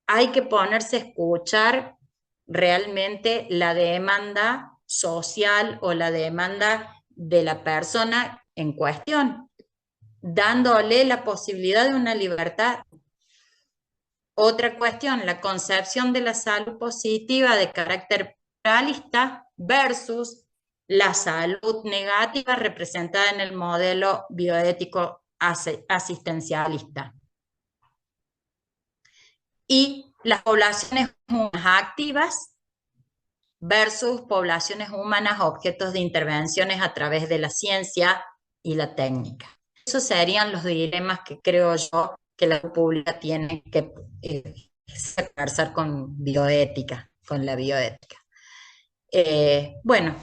hay que ponerse a escuchar realmente la demanda social o la demanda de la persona en cuestión, dándole la posibilidad de una libertad. Otra cuestión, la concepción de la salud positiva de carácter realista versus la salud negativa representada en el modelo bioético asistencialista. Y las poblaciones humanas activas versus poblaciones humanas objetos de intervenciones a través de la ciencia y la técnica. Esos serían los dilemas que creo yo que la pública tiene que conversar con bioética, con la bioética. Bueno,